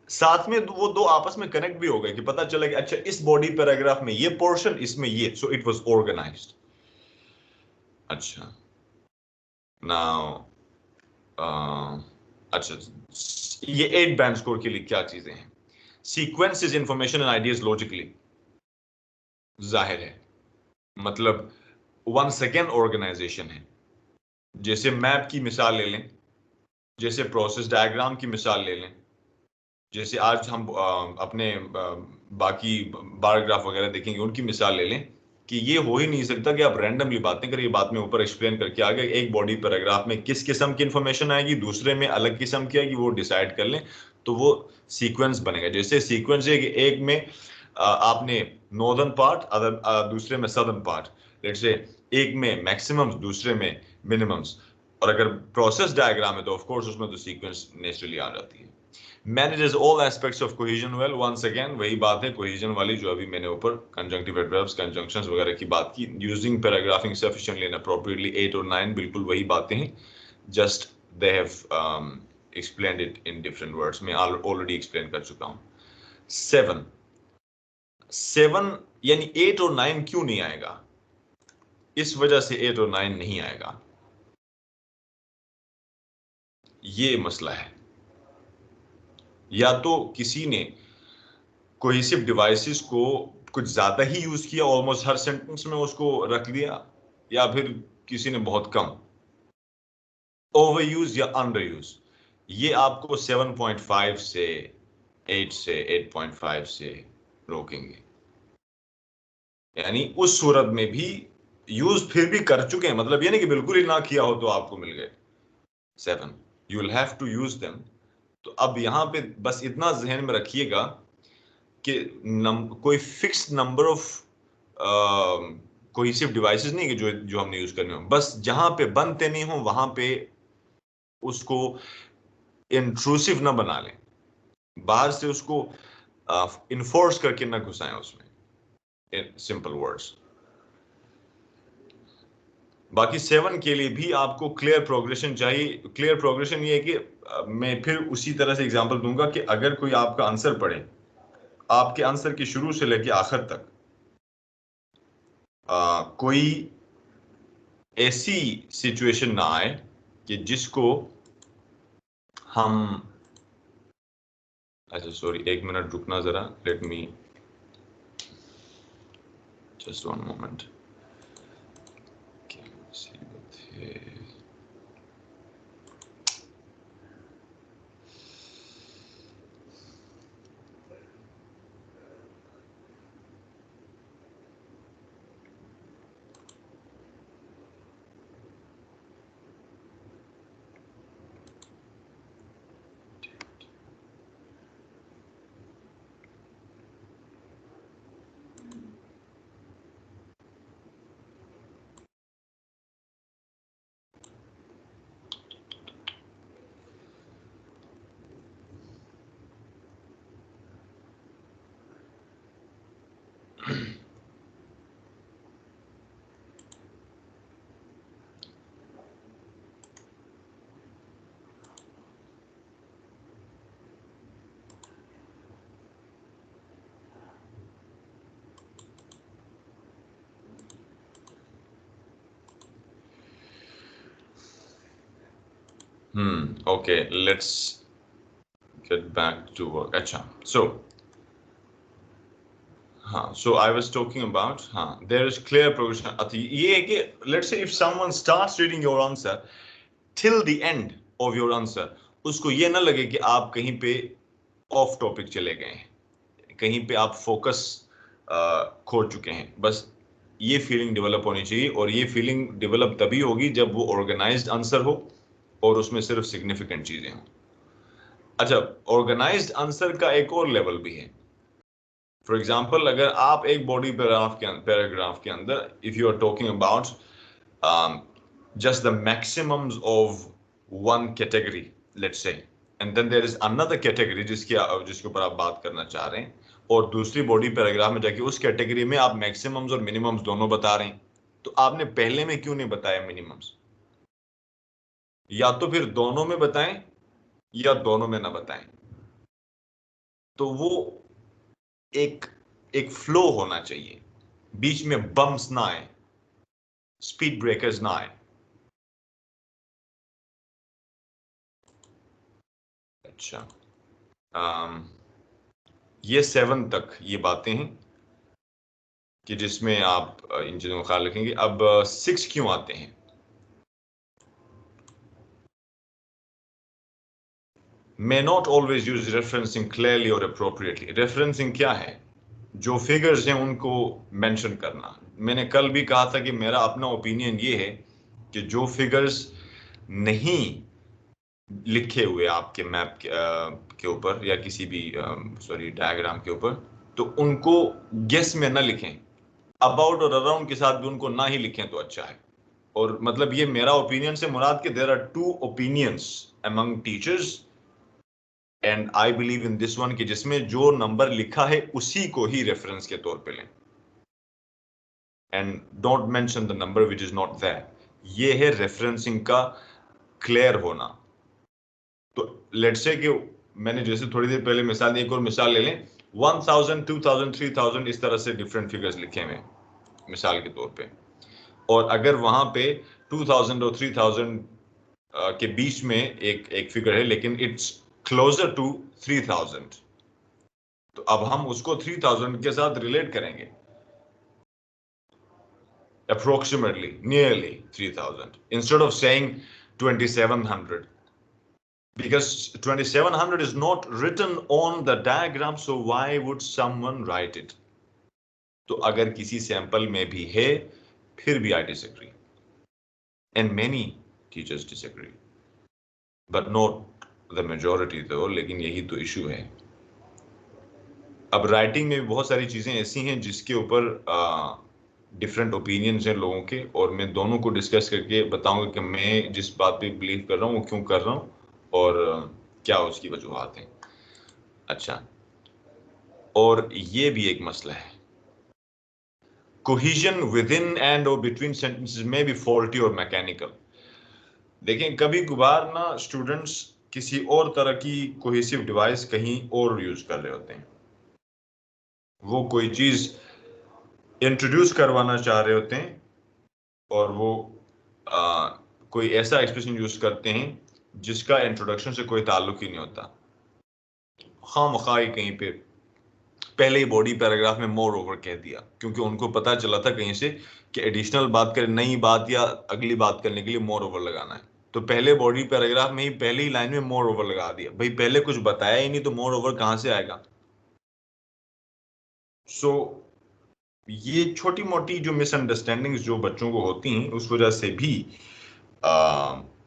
Speaker 1: साथ में वो दो आपस में कनेक्ट भी हो गए कि पता चला कि अच्छा इस बॉडी पैराग्राफ में ये पोर्शन, इसमें ये, सो इट वाज ऑर्गेनाइज्ड। अच्छा, नाउ अच्छा, ये 8 बैंड स्कोर के लिए क्या चीजें हैं? Sequences information and ideas logically, जाहिर है, मतलब वन सेकेंड ऑर्गेनाइजेशन है। जैसे मैप की मिसाल ले लें, जैसे प्रोसेस डायग्राम की मिसाल ले लें, जैसे आज हम अपने बाकी बार ग्राफ वगैरह देखेंगे उनकी मिसाल ले लें, कि ये हो ही नहीं सकता कि आप रैंडमली बातें करें। ये बात में ऊपर एक्सप्लेन करके आगे एक बॉडी पैराग्राफ में किस किस्म की इंफॉर्मेशन आएगी, दूसरे में अलग किस्म की आएगी, वो डिसाइड कर लें तो वो सीक्वेंस बनेगा। जैसे सीक्वेंस है कि एक में आपने नॉर्दर्न पार्ट, दूसरे में सदर्न पार्ट, लेट्स से एक में मैक्सिमम्स, दूसरे में मिनिमम्स। और अगर प्रोसेस डायग्राम है तो ऑफ कोर्स उसमें तो सीक्वेंस नेचुरली आ जाती है। manages all aspects of cohesion well, once again वही बात है cohesion वाली जो अभी मैंने ऊपर conjunctive adverbs, conjunctions वगैरह की बात की, using paragraphing sufficiently and appropriately, 8 और 9 बिल्कुल वही बातें हैं, just they have explained it in different words। मैं already explain कर चुका हूँ। 7 यानी 8 और 9 क्यों नहीं आएगा? इस वजह से 8 और 9 नहीं आएगा, ये मसला है। या तो किसी ने कोहेसिव डिवाइसेस को कुछ ज्यादा ही यूज किया, ऑलमोस्ट हर सेंटेंस में उसको रख दिया, या फिर किसी ने बहुत कम, ओवर यूज या अंडर यूज, ये आपको 7.5 से 8 से 8.5 से रोकेंगे। यानी उस सूरत में भी यूज फिर भी कर चुके हैं, मतलब ये नहीं कि बिल्कुल ही ना किया हो तो आपको मिल गए 7, you will have to use them. तो अब यहां पे बस इतना जहन में रखिएगा कि कोई fix number of cohesive devices नहीं कि जो हमने यूज करने हो, बस जहां पे बनते नहीं हो वहां पे उसको इंट्रूसिव ना बना लें, बाहर से उसको इन्फोर्स करके ना घुसाएं उसमें, इन सिंपल वर्ड्स। बाकी 7 के लिए भी आपको क्लियर प्रोग्रेशन चाहिए। क्लियर प्रोग्रेशन ये है कि मैं फिर उसी तरह से एग्जांपल दूंगा कि अगर कोई आपका आंसर पढ़े, आपके आंसर की शुरू से लेकर आखिर तक कोई ऐसी सिचुएशन ना आए कि जिसको हम, अच्छा सॉरी, 1 मिनट रुकना जरा, let me just 1 moment. Okay, let's get back to work. अच्छा, so हाँ, so I was talking about, हाँ, there is clear progression. ये है कि let's say if someone starts reading your answer till the end of your answer, उसको ये ना लगे कि आप कहीं पे ऑफ टॉपिक चले गए हैं, कहीं पे आप फोकस खो चुके हैं। बस ये फीलिंग डेवलप होनी चाहिए, और ये फीलिंग डेवलप तभी होगी जब वो ऑर्गेनाइज्ड आंसर हो और उसमें सिर्फ सिग्निफिकेंट चीजें हों। अच्छा, ऑर्गेनाइज्ड आंसर का एक और लेवल भी है। फॉर एग्जाम्पल, अगर आप एक बॉडी पैराग्राफ के अंदर, if you are talking about just the maximums of one category, let's say, and then there is another category जिसके ऊपर आप बात करना चाह रहे हैं, और दूसरी बॉडी पैराग्राफ में जाके उस कैटेगरी में आप मैक्सिमम्स और मिनिमम्स दोनों बता रहे हैं, तो आपने पहले में क्यों नहीं बताया मिनिमम्स? या तो फिर दोनों में बताएं या दोनों में ना बताएं। तो वो एक एक फ्लो होना चाहिए, बीच में बम्स ना आए, स्पीड ब्रेकर्स ना आए। अच्छा, ये 7 तक ये बातें हैं कि जिसमें आप इन चीजों का ख्याल रखेंगे। अब 6 क्यों आते हैं? May not always use referencing clearly or appropriately. Referencing क्या है? जो फिगर्स हैं उनको मेंशन करना। मैंने कल भी कहा था कि मेरा अपना ओपिनियन ये है कि जो फिगर्स नहीं लिखे हुए आपके मैप के ऊपर या किसी भी सॉरी डायग्राम के ऊपर, तो उनको गेस में ना लिखें। अबाउट और अराउंड के साथ भी उनको ना ही लिखें तो अच्छा है। और मतलब ये मेरा ओपिनियन से मुराद कि there are 2 opinions among teachers, and I believe in this one, कि जिसमें जो नंबर लिखा है उसी को ही रेफरेंस के तौर पे लें, and don't mention the number which is not there. ये है रेफरेंसिंग का क्लियर होना। तो लेट्स से कि मैंने जैसे थोड़ी देर पहले मिसाल, एक और मिसाल ले लें, 1000, 2000, 3000 इस तरह से डिफरेंट फिगर्स लिखे हुए मिसाल के तौर पे, और अगर वहां पे 2000 और 3000 के बीच में एक फिगर है, लेकिन इट्स क्लोजर टू 3000, तो अब हम उसको 3000 के साथ रिलेट करेंगे। approximately, nearly 3,000, instead of saying 2,700. Because 2,700 is not written on the diagram, so why would someone write it? तो अगर किसी सैंपल में भी है, फिर भी I disagree. And many teachers disagree. But not the majority though, लेकिन यही तो इशू है. अब राइटिंग में भी बहुत सारी चीजें ऐसी हैं जिसके ऊपर डिफरेंट ओपिनियंस हैं लोगों के, और मैं दोनों को डिस्कस करके बताऊंगा कि मैं जिस बात पे बिलीव कर रहा हूँ वो क्यों कर रहा हूँ और क्या उसकी वजूहात हैं. अच्छा, और ये भी एक मसला है, कोहेजन विद इन एंड और बिटवीन सेंटेंसेस में भी फॉल्टी और मैकेनिकल. देखें, कभी कभार ना स्टूडेंट्स किसी और तरह की कोहेसिव डिवाइस कहीं और यूज कर रहे होते हैं. वो कोई चीज इंट्रोड्यूस करवाना चाह रहे होते हैं और वो कोई ऐसा एक्सप्रेशन यूज करते हैं जिसका इंट्रोडक्शन से कोई ताल्लुक ही नहीं होता. खामखाई कहीं पे पहले ही बॉडी पैराग्राफ में मोर ओवर कह दिया, क्योंकि उनको पता चला था कहीं से कि एडिशनल बात करें, नई बात या अगली बात करने के लिए मोर ओवर लगाना है. तो पहले बॉडी पैराग्राफ में ही पहली ही लाइन में मोर ओवर लगा दिया. भाई पहले कुछ बताया ही नहीं तो मोर ओवर कहां से आएगा? सो ये छोटी मोटी जो मिसअंडरस्टैंडिंग्स जो बच्चों को होती हैं उस वजह से भी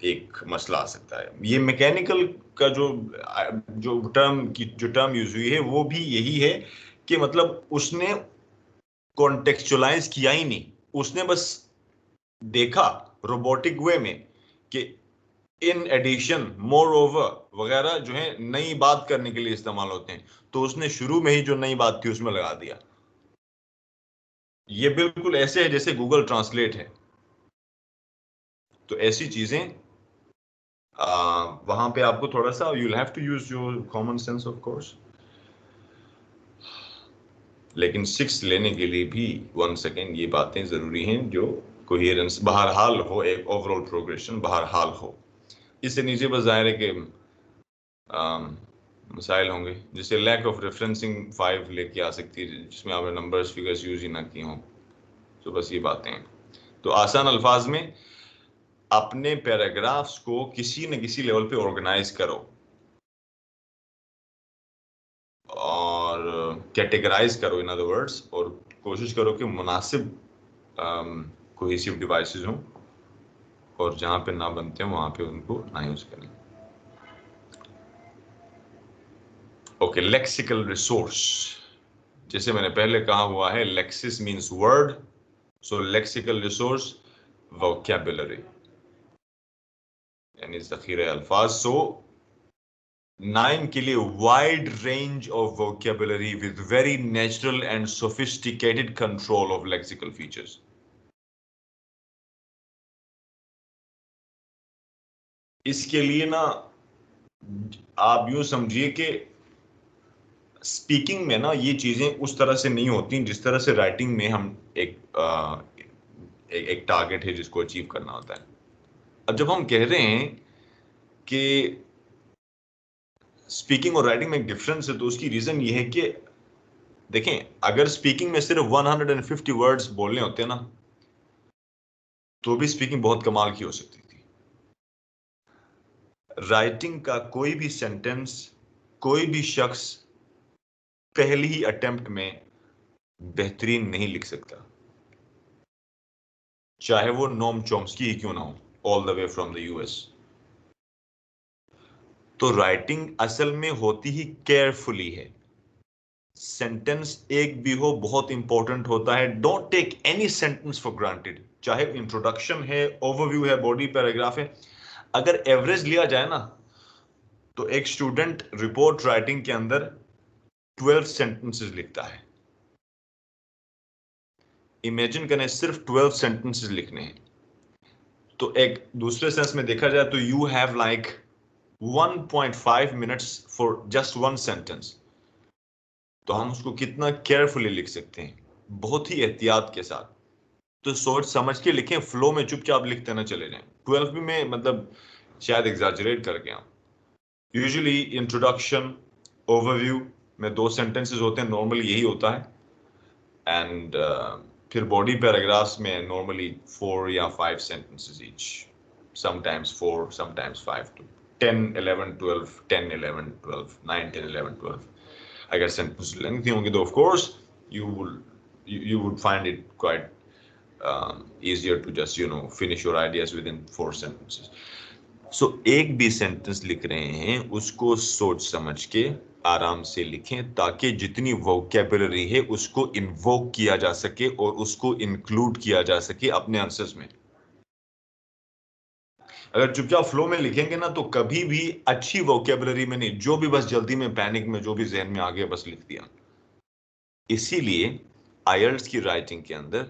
Speaker 1: एक मसला आ सकता है. ये मैकेनिकल का जो टर्म यूज हुई है वो भी यही है कि मतलब उसने कॉन्टेक्चुअलाइज किया ही नहीं, उसने बस देखा रोबोटिक वे में कि इन एडिशन, मोर ओवर वगैरह जो है नई बात करने के लिए इस्तेमाल होते हैं, तो उसने शुरू में ही जो नई बात थी उसमें लगा दिया. ये बिल्कुल ऐसे है जैसे गूगल ट्रांसलेट है. तो ऐसी चीजें वहां पे आपको थोड़ा सा you will have to use your common sense of course. लेकिन 6 लेने के लिए भी 1 सेकेंड ये बातें जरूरी हैं जो कोहेरेंस बहरहाल हो, एक ओवरऑल प्रोग्रेशन बहरहाल हो. इससे नीचे बस जाहिर है कि मसाइल होंगे, जिससे लैक ऑफ रेफरेंसिंग 5 लेके आ सकती है, जिसमें आपने नंबर्स फिगर्स यूज ही ना की हों. तो बस ये बातें हैं. तो आसान अल्फाज में अपने पैराग्राफ्स को किसी न किसी लेवल पे ऑर्गेनाइज करो और कैटेगराइज करो इन अदर वर्ड्स, और कोशिश करो कि मुनासिब कोहेसिव डिवाइसेस हों, और जहां पे ना बनते हो वहां पे उनको ना यूज करें. ओके, लेक्सिकल रिसोर्स, जैसे मैंने पहले कहा हुआ है, लेक्सिस मींस वर्ड, सो लेक्सिकल रिसोर्स वोकैबुलरी यानी ज़ख़ीरे अल्फाज. सो 9 के लिए wide range of vocabulary with very natural and sophisticated control of lexical features. इसके लिए ना आप यूं समझिए कि स्पीकिंग में ना ये चीजें उस तरह से नहीं होती जिस तरह से राइटिंग में हम एक टारगेट है जिसको अचीव करना होता है. अब जब हम कह रहे हैं कि स्पीकिंग और राइटिंग में एक डिफरेंस है, तो उसकी रीजन ये है कि देखें, अगर स्पीकिंग में सिर्फ 150 वर्ड्स बोलने होते हैं ना, तो भी स्पीकिंग बहुत कमाल की हो सकती थी. राइटिंग का कोई भी सेंटेंस कोई भी शख्स पहली ही अटेम्प्ट में बेहतरीन नहीं लिख सकता, चाहे वो नोम चॉम्स्की ही क्यों ना हो, all the way from the US. तो राइटिंग असल में होती ही केयरफुली है. सेंटेंस एक भी हो बहुत इंपॉर्टेंट होता है. Don't take any sentence for granted, चाहे इंट्रोडक्शन है, ओवरव्यू है, बॉडी पैराग्राफ है. अगर एवरेज लिया जाए ना, तो एक स्टूडेंट रिपोर्ट राइटिंग के अंदर 12 सेंटेंसेस लिखता है. इमेजिन करें सिर्फ 12 सेंटेंसेस लिखने हैं, तो एक दूसरे सेंस में देखा जाए तो you have like 1.5 minutes for just one sentence. तो हम उसको कितना केयरफुली लिख सकते हैं, बहुत ही एहतियात के साथ. तो सोच समझ के लिखें, फ्लो में चुपचाप लिखते ना चले जाएं. 12 भी में मतलब शायद एग्जैजरेट कर गया. यूजुअली इंट्रोडक्शन, ओवरव्यू में 2 सेंटेंसेस होते हैं, नॉर्मली यही होता है. एंड फिर बॉडी पैराग्राफ्स में नॉर्मली 4 या 5 sentences each, sometimes 4, sometimes 5 to 10, 11, 12, 10, 11, 12, 9, 10, 11, 12. अगर सेंटेंस लेंथी होंगे तो of course you would find it quite easier to just finish your ideas within 4 sentences. So एक भी सेंटेंस लिख रहे हैं उसको सोच समझ के आराम से लिखें ताकि जितनी वोकैबुलरी है उसको इन्वोक किया जा सके और उसको इंक्लूड किया जा सके अपने आंसर्स में। अगर चुपचाप फ्लो में लिखेंगे ना तो कभी भी अच्छी वोकैबुलरी में नहीं, जो भी बस जल्दी में पैनिक में जो भी जहन में आ गया बस लिख दिया। इसीलिए आईएलटीएस की राइटिंग के अंदर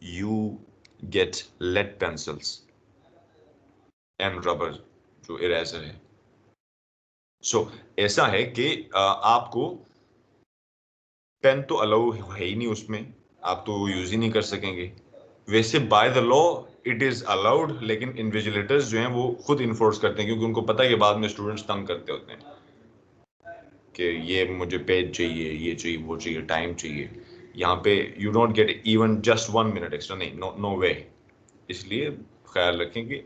Speaker 1: you get lead pencils and rubber जो इरेजर है। सो ऐसा है कि आपको पेन तो अलाउ है ही नहीं उसमें, आप तो यूज ही नहीं कर सकेंगे। वैसे by the law it is allowed, लेकिन इन्विजिलेटर्स जो हैं वो खुद इन्फोर्स करते हैं क्योंकि उनको पता है कि बाद में स्टूडेंट्स तंग करते होते हैं कि ये मुझे पेज चाहिए, ये चाहिए, वो चाहिए, टाइम चाहिए। यहाँ पे you don't get even just 1 minute extra, नहीं, नो वे। इसलिए ख्याल रखें कि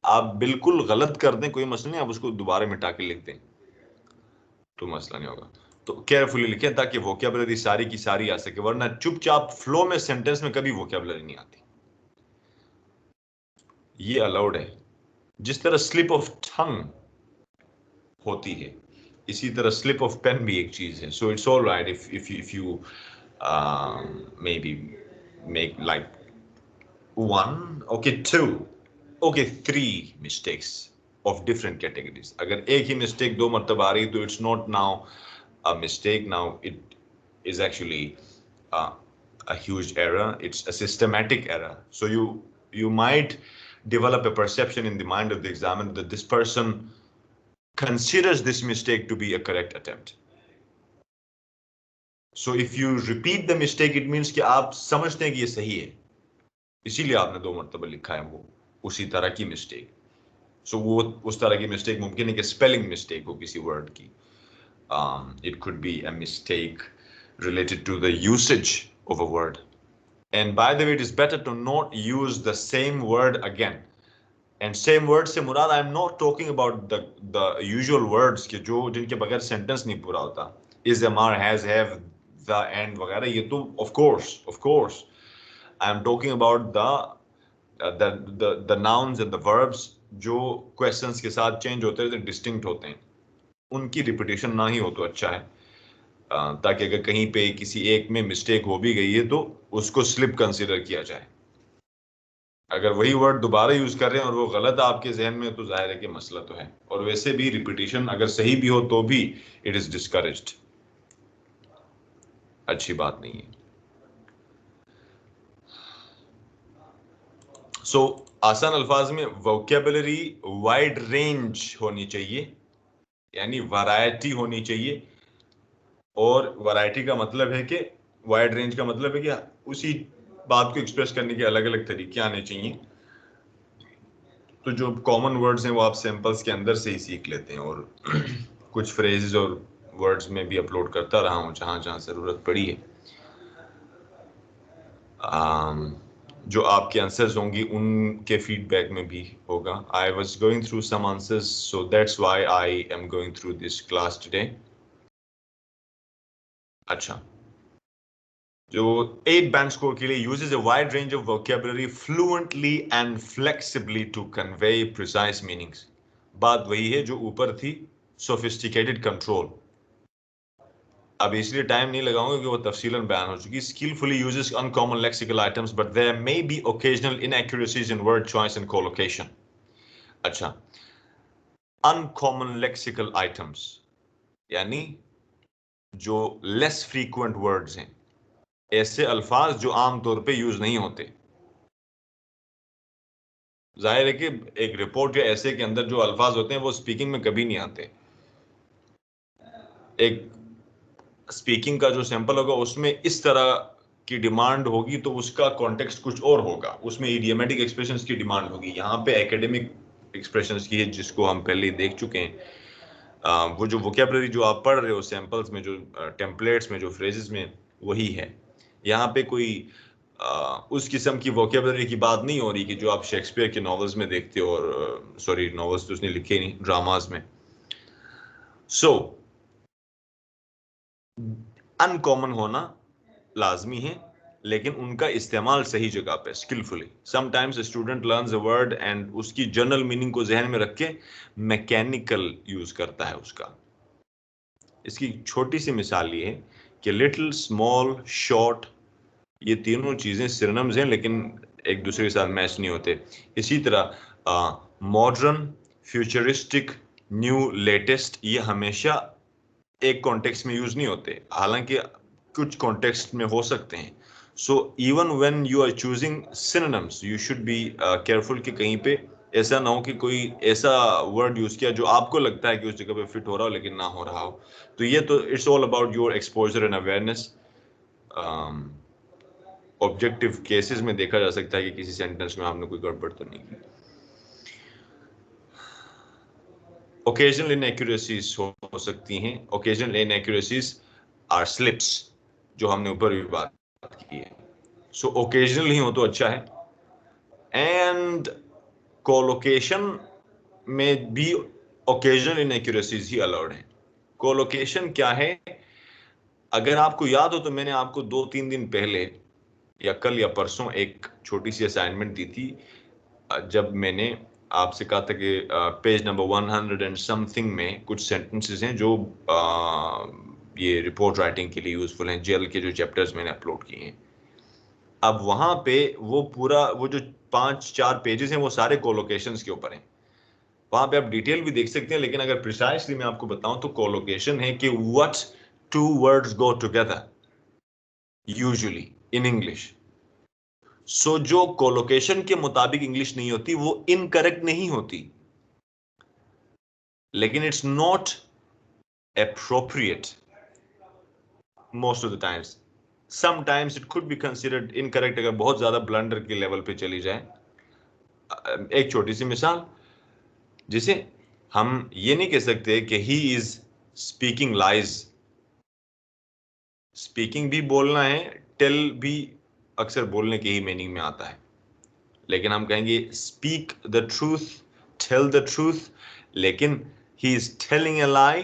Speaker 1: आप बिल्कुल गलत कर दें कोई मसला नहीं, आप उसको दोबारा मिटा के लिख दें तो मसला नहीं होगा। तो केयरफुली लिखें ताकि वोकैबुलरी सारी की सारी आ सके, वरना चुपचाप फ्लो में सेंटेंस में कभी वोकैबुलरी नहीं आती। ये अलाउड है। जिस तरह स्लिप ऑफ टंग होती है इसी तरह स्लिप ऑफ पेन भी एक चीज है। So it's all right if you may be make like 1, okay, 2, okay, 3 mistakes of different categories. अगर एक ही मिस्टेक 2 मरतबा आ रही तो it's not now a mistake, now it is actually a huge error. It's a systematic error. So you might develop a perception in the mind of the examiner that this person considers this mistake to be a correct attempt. So if you repeat the mistake, it means कि आप समझते हैं कि ये सही है, इसीलिए आपने 2 मरतबा लिखा है वो उसी तरह की मिस्टेक। सो वो उस तरह की मिस्टेक मुमकिन है कि स्पेलिंग मिस्टेक हो किसी वर्ड की, it could be a mistake related to the usage of a word. And by the way, it is better to not use the same word again. And same word से मुराद I am not talking about the usual words के जो जिनके बगैर sentence नहीं पूरा होता, is, am, are, has, have, the, and वगैरह, ये तो of course I am talking about the nouns and the verbs जो questions के साथ change होते हैं, distinct होते हैं, उनकी repetition ना ही हो तो अच्छा है, ताकि अगर कहीं पे किसी एक में मिस्टेक हो भी गई है तो उसको स्लिप कंसीडर किया जाए। अगर वही वर्ड दोबारा यूज कर रहे हैं और वो गलत आपके जहन में तो जाहिर है कि मसला तो है। और वैसे भी रिपीटिशन अगर सही भी हो तो भी इट इज डिस्करेज्ड, अच्छी बात नहीं है। सो आसान अल्फाज में वोकैबुलरी वाइड रेंज होनी चाहिए, यानी वैरायटी होनी चाहिए। और वैरायटी का मतलब है कि वाइड रेंज का मतलब है कि उसी बात को एक्सप्रेस करने के अलग अलग तरीके आने चाहिए। तो जो कॉमन वर्ड्स हैं वो आप सैंपल्स के अंदर से ही सीख लेते हैं, और कुछ फ्रेजेस और वर्ड्स में भी अपलोड करता रहा हूँ जहाँ जहाँ ज़रूरत पड़ी है। जो आपके आंसर्स होंगी उनके फीडबैक में भी होगा। I was going through some answers, so that's why I am going through this class today. अच्छा, जो 8 बैंड स्कोर के लिए uses a wide range of vocabulary fluently and flexibly to convey precise meanings. बात वही है जो ऊपर थी, सोफिस्टिकेटेड कंट्रोल। अब इसलिए टाइम नहीं लगाऊंगा कि वो तफसीलन बयान हो चुकी। Skilfully uses uncommon lexical items but there may be occasional inaccuracies in word choice and collocation. अच्छा, अनकॉमन लेक्सिकल आइटम्स यानी जो लेस फ्रीक्वेंट वर्ड्स हैं, ऐसे अल्फाज जो आमतौर पे यूज नहीं होते। जाहिर है कि एक रिपोर्ट या ऐसे के अंदर जो अल्फाज होते हैं वो स्पीकिंग में कभी नहीं आते। एक स्पीकिंग का जो सैंपल होगा उसमें इस तरह की डिमांड होगी तो उसका कॉन्टेक्स्ट कुछ और होगा, उसमें इडियोमेटिक एक्सप्रेशंस की डिमांड होगी। यहाँ पे एकेडमिक एक्सप्रेशंस की है जिसको हम पहले देख चुके हैं। वो जो वोकैबुलरी जो आप पढ़ रहे हो सैंपल्स में, जो टेम्पलेट्स में, जो फ्रेजेस में, वही है। यहाँ पे कोई उस किस्म की वोकेबलरी की बात नहीं हो रही कि जो आप शेक्सपियर के नॉवेल्स में देखते हो, और सॉरी नॉवेल्स तो उसने लिखे नहीं, ड्रामाज में। सो अनकॉमन होना लाजमी है, लेकिन उनका इस्तेमाल सही जगह पे skilfully. Sometimes student learns a word and उसकी जनरल मीनिंग को जहन में रख के मैकेनिकल यूज करता है उसका। इसकी छोटी सी मिसाल ये है कि लिटिल, स्मॉल, शॉर्ट, ये तीनों चीजें सिनोनिम्स हैं, लेकिन एक दूसरे के साथ मैच नहीं होते। इसी तरह मॉडर्न, फ्यूचरिस्टिक, न्यू, लेटेस्ट, ये हमेशा एक कॉन्टेक्स्ट में यूज नहीं होते, हालांकि कुछ कॉन्टेक्स्ट में हो सकते हैं। So even when you are choosing synonyms you should be careful कि कहीं पे ऐसा ना हो कि कोई ऐसा वर्ड यूज किया जो आपको लगता है कि उस जगह पे फिट हो रहा हो लेकिन ना हो रहा हो। तो ये तो it's all about your exposure and awareness. Objective cases में देखा जा सकता है कि किसी सेंटेंस में आपने कोई गड़बड़ तो नहीं की। ओकेजनल इनएक्यूरेसीज हो सकती हैं। ओकेजनल इनएक्यूरेसीज आर स्लिप्स, जो हमने ऊपर भी बात की है। सो ओकेजनल ही हो तो अच्छा है। एंड कोलोकेशन में भी ओकेजनल इनएक्यूरेसीज ही अलाउड है। कोलोकेशन क्या है? अगर आपको याद हो तो मैंने आपको 2-3 दिन पहले या कल या परसों एक छोटी सी असाइनमेंट दी थी, जब मैंने आपसे कहा था कि पेज नंबर 100 एंड समथिंग में कुछ सेंटेंसेस हैं जो ये रिपोर्ट राइटिंग के लिए यूजफुल हैं, जेल के जो चैप्टर्स मैंने अपलोड किए हैं। अब वहां पे वो पूरा वो जो 5-4 पेजेस हैं वो सारे कोलोकेशंस के ऊपर हैं। वहां पे आप डिटेल भी देख सकते हैं, लेकिन अगर प्रिसाइसली मैं आपको बताऊं तो कोलोकेशन है कि what two words go together usually in English. So जो कोलोकेशन के मुताबिक इंग्लिश नहीं होती वो इनकरेक्ट नहीं होती, लेकिन it's not appropriate most of the times. Sometimes it could be considered incorrect अगर बहुत ज्यादा ब्लंडर के लेवल पे चली जाए। एक छोटी सी मिसाल, जिसे हम ये नहीं कह सकते कि he is speaking lies। Speaking भी बोलना है, टेल भी अक्सर बोलने के ही मीनिंग में आता है, लेकिन हम कहेंगे speak the truth, tell the truth, लेकिन ही इज टेलिंग अ लाई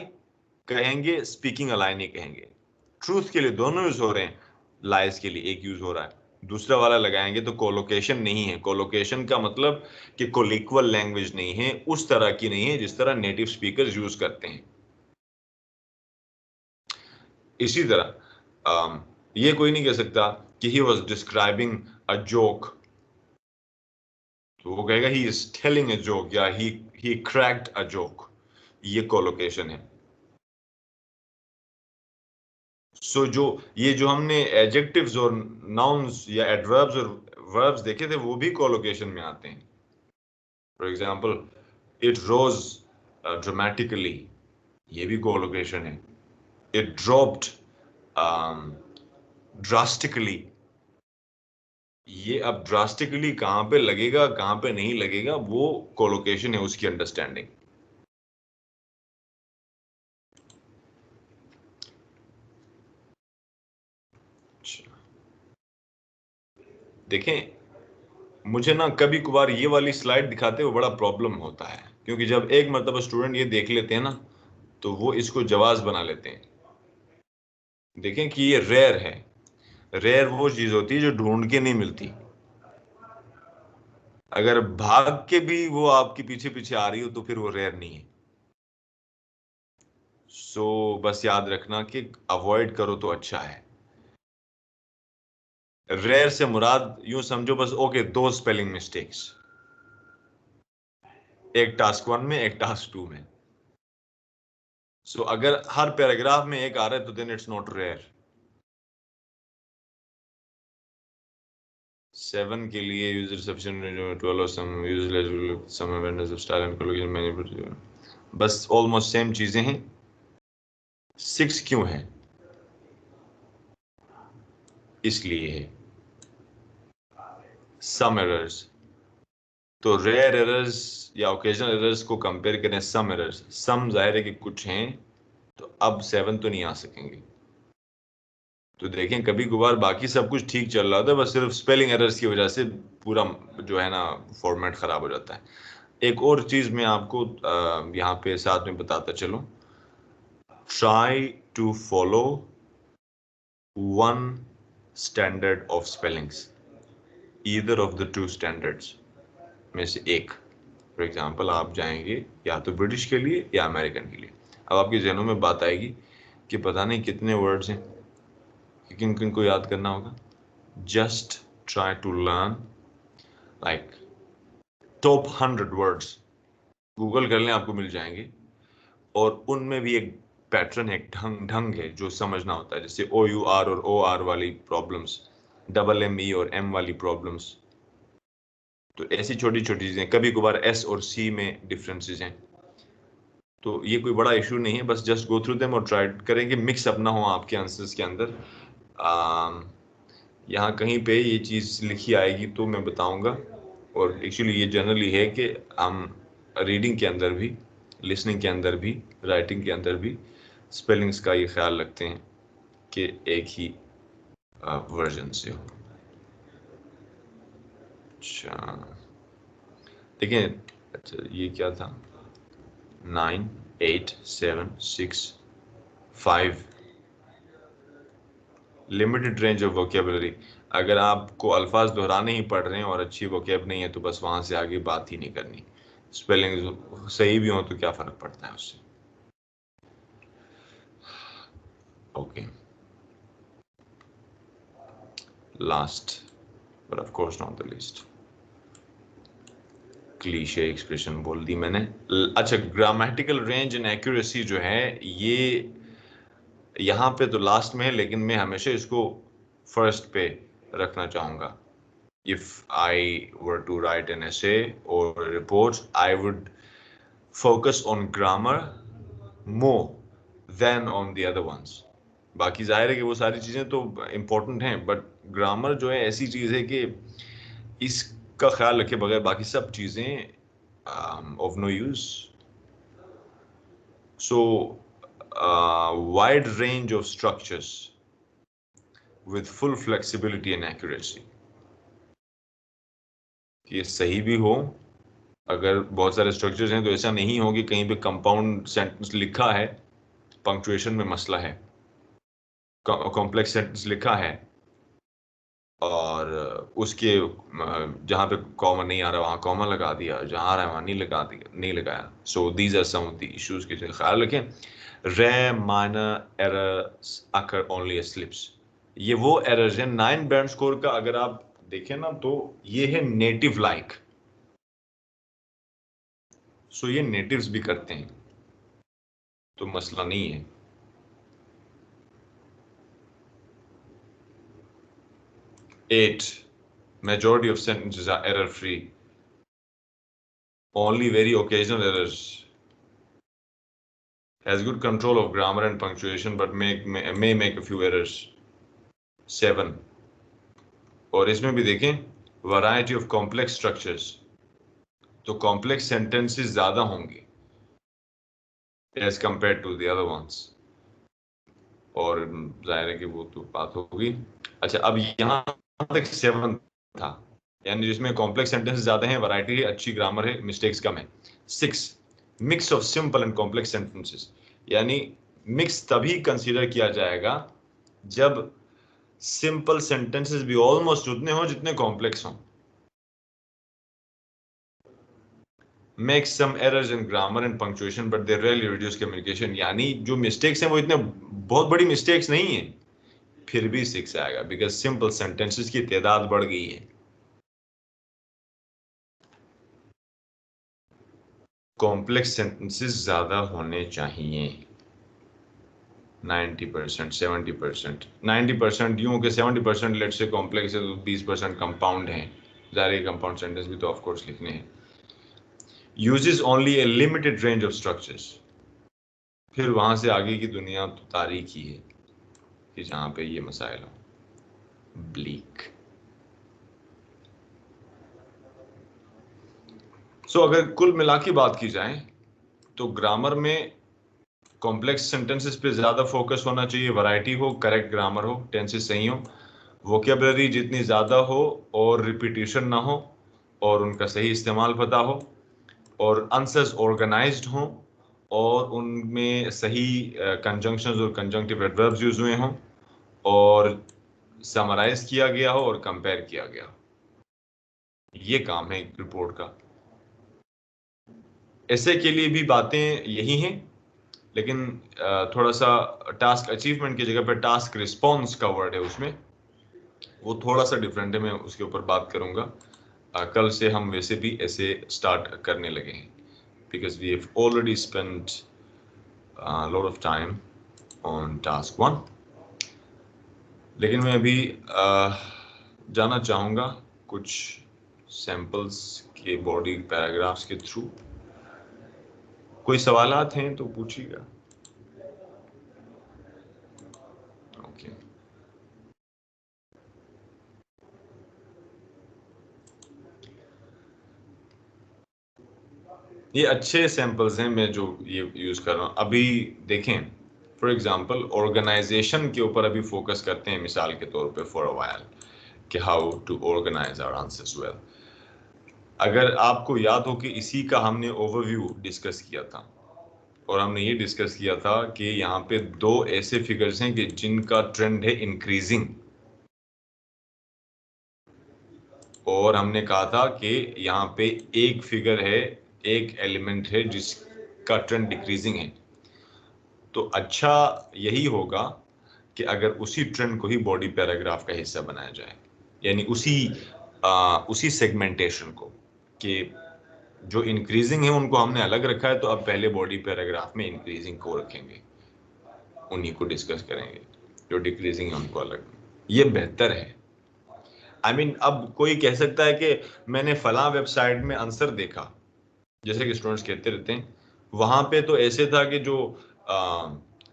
Speaker 1: कहेंगे, स्पीकिंग अ लाई नहीं कहेंगे। ट्रूथ के लिए दोनों यूज हो रहे हैं, लाइज के लिए एक यूज हो रहा है, दूसरा वाला लगाएंगे तो कोलोकेशन नहीं है। कोलोकेशन का मतलब कि कोलिक्वल लैंग्वेज नहीं है, उस तरह की नहीं है जिस तरह नेटिव स्पीकर्स यूज करते हैं। इसी तरह ये कोई नहीं कह सकता कि he was describing a joke, तो वो कहेगा he is telling a joke या ही क्रैक्ड अ जोक। ये कोलोकेशन है। सो ये जो हमने एडजेक्टिव्स और नाउन्स या एडवर्ब्स और वर्ब्स देखे थे वो भी कोलोकेशन में आते हैं। For example it rose dramatically, ये भी कोलोकेशन है। इट ड्रॉप्ड ड्रास्टिकली, ये अब ड्रास्टिकली कहां पे लगेगा कहां पे नहीं लगेगा वो कोलोकेशन है, उसकी अंडरस्टैंडिंग। देखें, मुझे ना कभी कभार ये वाली स्लाइड दिखाते हुए बड़ा प्रॉब्लम होता है, क्योंकि जब एक मरतबा स्टूडेंट ये देख लेते हैं ना तो वो इसको जवाज बना लेते हैं। देखें कि ये रेयर है। रेयर वो चीज होती है जो ढूंढ के नहीं मिलती। अगर भाग के भी वो आपके पीछे पीछे आ रही हो तो फिर वो रेयर नहीं है। सो बस याद रखना कि अवॉइड करो तो अच्छा है। रेयर से मुराद यूं समझो बस, ओके, 2 स्पेलिंग मिस्टेक्स, एक टास्क 1 में एक टास्क 2 में। सो अगर हर पैराग्राफ में एक आ रहा है तो देन इट्स नॉट रेयर। 7 के लिए user sufficient 12 some useless some awareness of style and collocation many, बस ऑलमोस्ट सेम चीजें हैं। 6 क्यों है? इसलिए है सम एरर्स। तो रेयर एरर्स या ओकेजनल एरर्स को कंपेयर करें सम एरर्स, सम जाहिर है कि कुछ हैं, तो अब 7 तो नहीं आ सकेंगे। तो देखें कभी कभार बाकी सब कुछ ठीक चल रहा था, बस सिर्फ स्पेलिंग एरर्स की वजह से पूरा जो है ना फॉर्मेट खराब हो जाता है। एक और चीज मैं आपको यहाँ पे साथ में बताता चलूं, try to follow one standard of spellings, either of the two standards में से एक। फॉर एग्जाम्पल आप जाएंगे या तो ब्रिटिश के लिए या अमेरिकन के लिए, अब आपके जहनों में बात आएगी कि पता नहीं कितने वर्ड्स हैं, किन किन को याद करना होगा। Just try to learn like top 100 words, Google कर लें आपको मिल जाएंगे, और उनमें भी एक पैटर्न है, एक ढंग है जो समझना होता है, जैसे ओ यू आर और ओ आर वाली प्रॉब्लम्स, डबल एम ई और एम वाली प्रॉब्लम्स। तो ऐसी छोटी छोटी चीजें, कभी कभार एस और सी में डिफरेंसेस हैं, तो ये कोई बड़ा इशू नहीं है, बस जस्ट गो थ्रू देम और ट्राई करें कि मिक्स अप ना हो आपके आंसर्स के अंदर। यहाँ कहीं पे ये चीज़ लिखी आएगी तो मैं बताऊंगा, और एक्चुअली ये जनरली है कि हम रीडिंग के अंदर भी, लिसनिंग के अंदर भी, राइटिंग के अंदर भी स्पेलिंग्स का ये ख्याल रखते हैं कि एक ही वर्जन से हो। अच्छा देखिए, अच्छा ये क्या था, 9 8 7 6 5 लिमिटेड रेंज ऑफ वोकेबलरी। अगर आपको अल्फाज दोहराने ही पड़ रहे हैं और अच्छी वोकेब नहीं है तो बस वहां से आगे बात ही नहीं करनी। स्पेलिंग सही भी हो तो क्या फर्क पड़ता है उससे। Okay, last but of course not the least, cliché expression बोल दी मैंने। अच्छा, ग्रामेटिकल रेंज एंड एक्यूरेसी जो है ये यहाँ पे तो लास्ट में है, लेकिन मैं हमेशा इसको फर्स्ट पे रखना चाहूंगा। If I were to write an essay or a report, I would focus on grammar more than on the other ones. बाकी जाहिर है कि वो सारी चीज़ें तो इम्पोर्टेंट हैं, बट ग्रामर जो है ऐसी चीज़ है कि इसका ख्याल रखे बगैर बाकी सब चीज़ें of no use. So, wide range of structures with full flexibility and accuracy. ये सही भी हो, अगर बहुत सारे स्ट्रक्चर्स हैं तो ऐसा नहीं हो कि कहीं पे कंपाउंड सेंटेंस लिखा है, पंक्चुएशन में मसला है, कॉम्प्लेक्स सेंटेंस लिखा है और उसके जहाँ पे कॉमा नहीं आ रहा वहाँ कॉमा लगा दिया, जहाँ आ रहा है वहाँ नहीं लगा दिया, नहीं लगाया। So these are some of the issues के ख्याल रखें। Rare minor errors occur only as slips, ये वो एरर्स हैं 9 बैंड स्कोर का, अगर आप देखें ना तो ये है नेटिव लाइक। सो ये नेटिव्स भी करते हैं तो मसला नहीं है। 8 majority of sentences are error free, only very occasional errors, has good control of grammar and punctuation but may make a few errors। 7, और इसमें भी देखें variety of complex structures, तो complex sentences ज्यादा होंगे as compared to the other ones, और जाहिर है कि वो तो बात होगी। अच्छा, अब यहाँ तक 7 था, यानी जिसमें कॉम्प्लेक्स सेंटेंसेस ज्यादा हैं, वैरायटी है, अच्छी ग्रामर है, मिस्टेक्स कम है। 6, mix of simple and complex sentences, यानी मिक्स तभी कंसीडर किया जाएगा जब सिंपल सेंटेंसेस भी ऑलमोस्ट उतने हो जितने कॉम्प्लेक्स हों। Make some errors in grammar and punctuation but they rarely reduce communication, यानी जो मिस्टेक्स हैं वो इतने बहुत बड़ी मिस्टेक्स नहीं है, फिर भी 6 आएगा बिकॉज सिंपल सेंटेंसेस की तादाद बढ़ गई है। कॉम्प्लेक्स सेंटेंसेस ज्यादा होने चाहिए, 90%, 70%, 90% यूं कि 70% लेट से कॉम्प्लेक्स है तो 20% कंपाउंड है, जाहिर कंपाउंड सेंटेंस भी तो ऑफ कोर्स लिखने हैं। Uses only A limited range of structures, फिर वहां से आगे की दुनिया तो तारीख ही है कि जहां पे ये मसाइल हो। ब्लीक। सो अगर कुल मिला की बात की जाए तो ग्रामर में कॉम्प्लेक्स सेंटेंसेस पे ज्यादा फोकस होना चाहिए, वैरायटी हो, करेक्ट ग्रामर हो, टेंसेस सही हो, वोकेबलरी जितनी ज्यादा हो और रिपीटिशन ना हो और उनका सही इस्तेमाल पता हो और आंसर्स ऑर्गेनाइज्ड हों और उनमें सही कंजंक्शंस और कंजंक्टिव एडवर्ब्स यूज हुए हों और समराइज किया गया हो और कंपेयर किया गया हो। ये काम है एक रिपोर्ट का। ऐसे के लिए भी बातें यही हैं, लेकिन थोड़ा सा टास्क अचीवमेंट की जगह पर टास्क रिस्पॉन्स का वर्ड है उसमें, वो थोड़ा सा डिफरेंट है, मैं उसके ऊपर बात करूंगा। कल से हम वैसे भी ऐसे स्टार्ट करने लगे हैं because we have already spent lot of time on task 1। लेकिन मैं अभी जाना चाहूंगा कुछ सैंपल्स के बॉडी पैराग्राफ्स के थ्रू। कोई सवालात हैं तो पूछिएगा। ओके, ये अच्छे सैंपल्स हैं मैं जो ये यूज कर रहा हूँ अभी। देखें, फॉर एग्जांपल ऑर्गेनाइजेशन के ऊपर अभी फोकस करते हैं मिसाल के तौर पे फॉर अ व्हाइल कि how to organize our answers well. अगर आपको याद हो कि इसी का हमने ओवरव्यू डिस्कस किया था और हमने ये डिस्कस किया था कि यहाँ पे दो ऐसे फिगर्स हैं कि जिनका ट्रेंड है इंक्रीजिंग, और हमने कहा था कि यहाँ पे एक फिगर है, एक एलिमेंट है जिसका ट्रेंड डिक्रीजिंग है। तो अच्छा यही होगा कि अगर उसी ट्रेंड को ही बॉडी पैराग्राफ का हिस्सा बनाया जाए, यानी उसी सेगमेंटेशन को, कि जो इंक्रीजिंग है उनको हमने अलग रखा है तो अब पहले बॉडी पैराग्राफ में इंक्रीजिंग को रखेंगे, उन्हीं को डिस्कस करेंगे। जो डिक्रीजिंग है उनको अलग, ये बेहतर है। आई मीन अब कोई कह सकता है कि मैंने फला वेबसाइट में आंसर देखा, जैसे कि स्टूडेंट्स कहते रहते हैं, वहां पे तो ऐसे था कि जो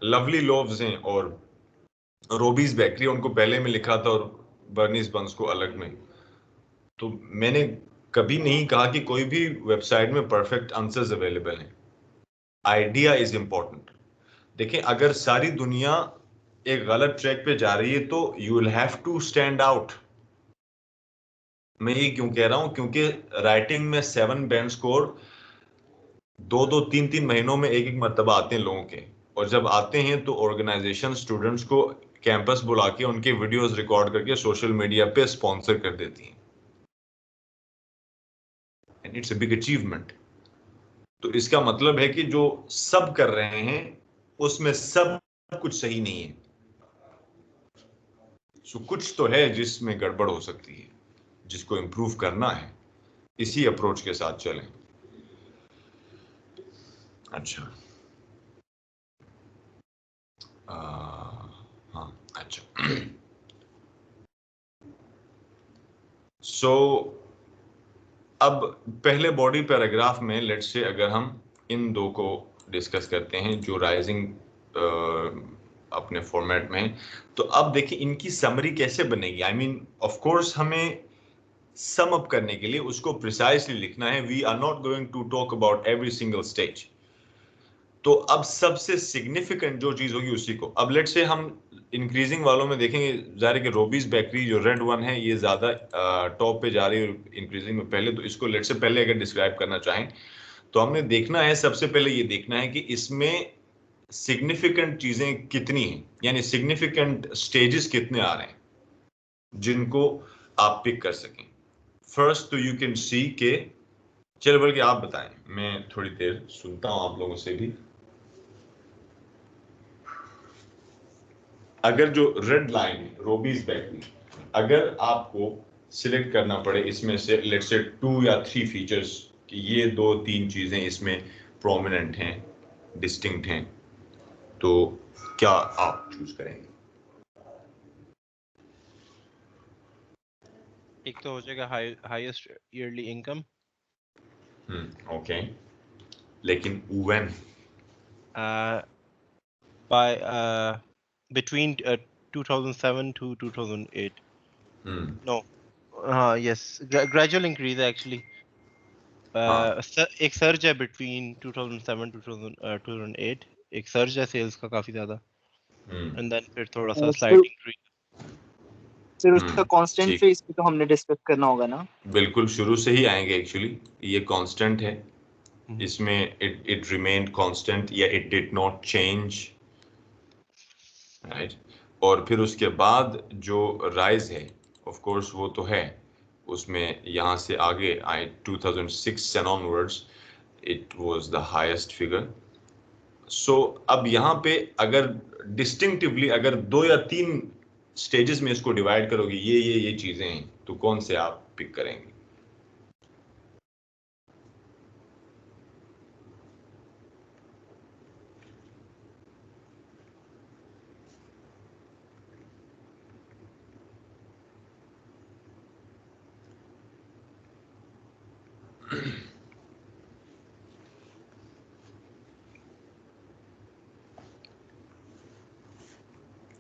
Speaker 1: लवली लोव्स हैं और रोबीज बेकरी उनको पहले में लिखा था और बर्नीस बंस को अलग में। तो मैंने कभी नहीं कहा कि कोई भी वेबसाइट में परफेक्ट आंसर्स अवेलेबल हैं। Idea is important. देखें, अगर सारी दुनिया एक गलत ट्रैक पे जा रही है तो you will have to stand out. मैं ये क्यों कह रहा हूं, क्योंकि राइटिंग में 7 बैंड स्कोर 2-3 महीनों में एक मरतबा आते हैं लोगों के, और जब आते हैं तो ऑर्गेनाइजेशन स्टूडेंट्स को कैंपस बुला के उनके वीडियोस रिकॉर्ड करके सोशल मीडिया पे स्पॉन्सर कर देती हैं, and it's a big achievement. तो इसका मतलब है कि जो सब कर रहे हैं उसमें सब कुछ सही नहीं है, सो कुछ तो है जिसमें गड़बड़ हो सकती है, जिसको इम्प्रूव करना है। इसी अप्रोच के साथ चलें। अच्छा, हाँ, अच्छा। सो अब पहले बॉडी पैराग्राफ में लेट्स से अगर हम इन दो को डिस्कस करते हैं जो राइजिंग अपने फॉर्मेट में, तो अब देखिए इनकी समरी कैसे बनेगी। आई मीन ऑफ कोर्स हमें सम अप करने के लिए उसको प्रिसाइसली लिखना है। We are not going to talk about every single stage. तो अब सबसे सिग्निफिकेंट जो चीज होगी उसी को, अब लेट से हम इंक्रीजिंग वालों में देखेंगे, जाहिर है कि रोबीज बेकरी जो रेड वन है ये ज्यादा टॉप पे जा रही है इंक्रीजिंग में पहले। तो इसको लेट से पहले अगर डिस्क्राइब करना चाहें तो हमने देखना है, सबसे पहले ये देखना है कि इसमें सिग्निफिकेंट चीजें कितनी हैं, यानी सिग्निफिकेंट स्टेजेस कितने आ रहे हैं जिनको आप पिक कर सकें। फर्स्ट तो यू कैन सी के, चलो बल्कि आप बताएं, मैं थोड़ी देर सुनता हूं आप लोगों से भी। अगर जो रेड लाइन रोबीज बेकरी, अगर आपको सिलेक्ट करना पड़े इसमें से लेट्स से 2 या 3 फीचर्स कि ये 2-3 चीजें इसमें प्रोमिनेंट हैं, डिस्टिंक्ट हैं, तो क्या आप चूज करेंगे?
Speaker 2: एक तो हो जाएगा हाईएस्ट ईयरली इनकम।
Speaker 1: ओके, लेकिन when?
Speaker 2: by between 2007 to 2008. No, yes, gradual increase actually.
Speaker 1: हाँ,
Speaker 2: एक surge है between 2007 to 2008. एक सर्ज है सेल्स का काफी ज्यादा, एंड देन फिर थोड़ा सा
Speaker 3: फिर
Speaker 2: स्लाइड इंक्रीज।
Speaker 3: फिर उसका कांस्टेंट
Speaker 1: ठीक।
Speaker 3: फेज भी तो हमने डिस्कस करना होगा ना।
Speaker 1: बिल्कुल शुरू से ही आएंगे एक्चुअली, ये कांस्टेंट है, इसमें इट रिमेन्ड कांस्टेंट या it did not change, right. और फिर उसके बाद जो राइज है ऑफ कोर्स वो तो है, उसमें यहाँ से आगे आए 2006 and onwards it was the highest figure. So अब यहाँ पे अगर डिस्टिंक्टिवली अगर 2 या 3 स्टेजेस में इसको डिवाइड करोगे, ये चीजें हैं, तो कौन से आप पिक करेंगे?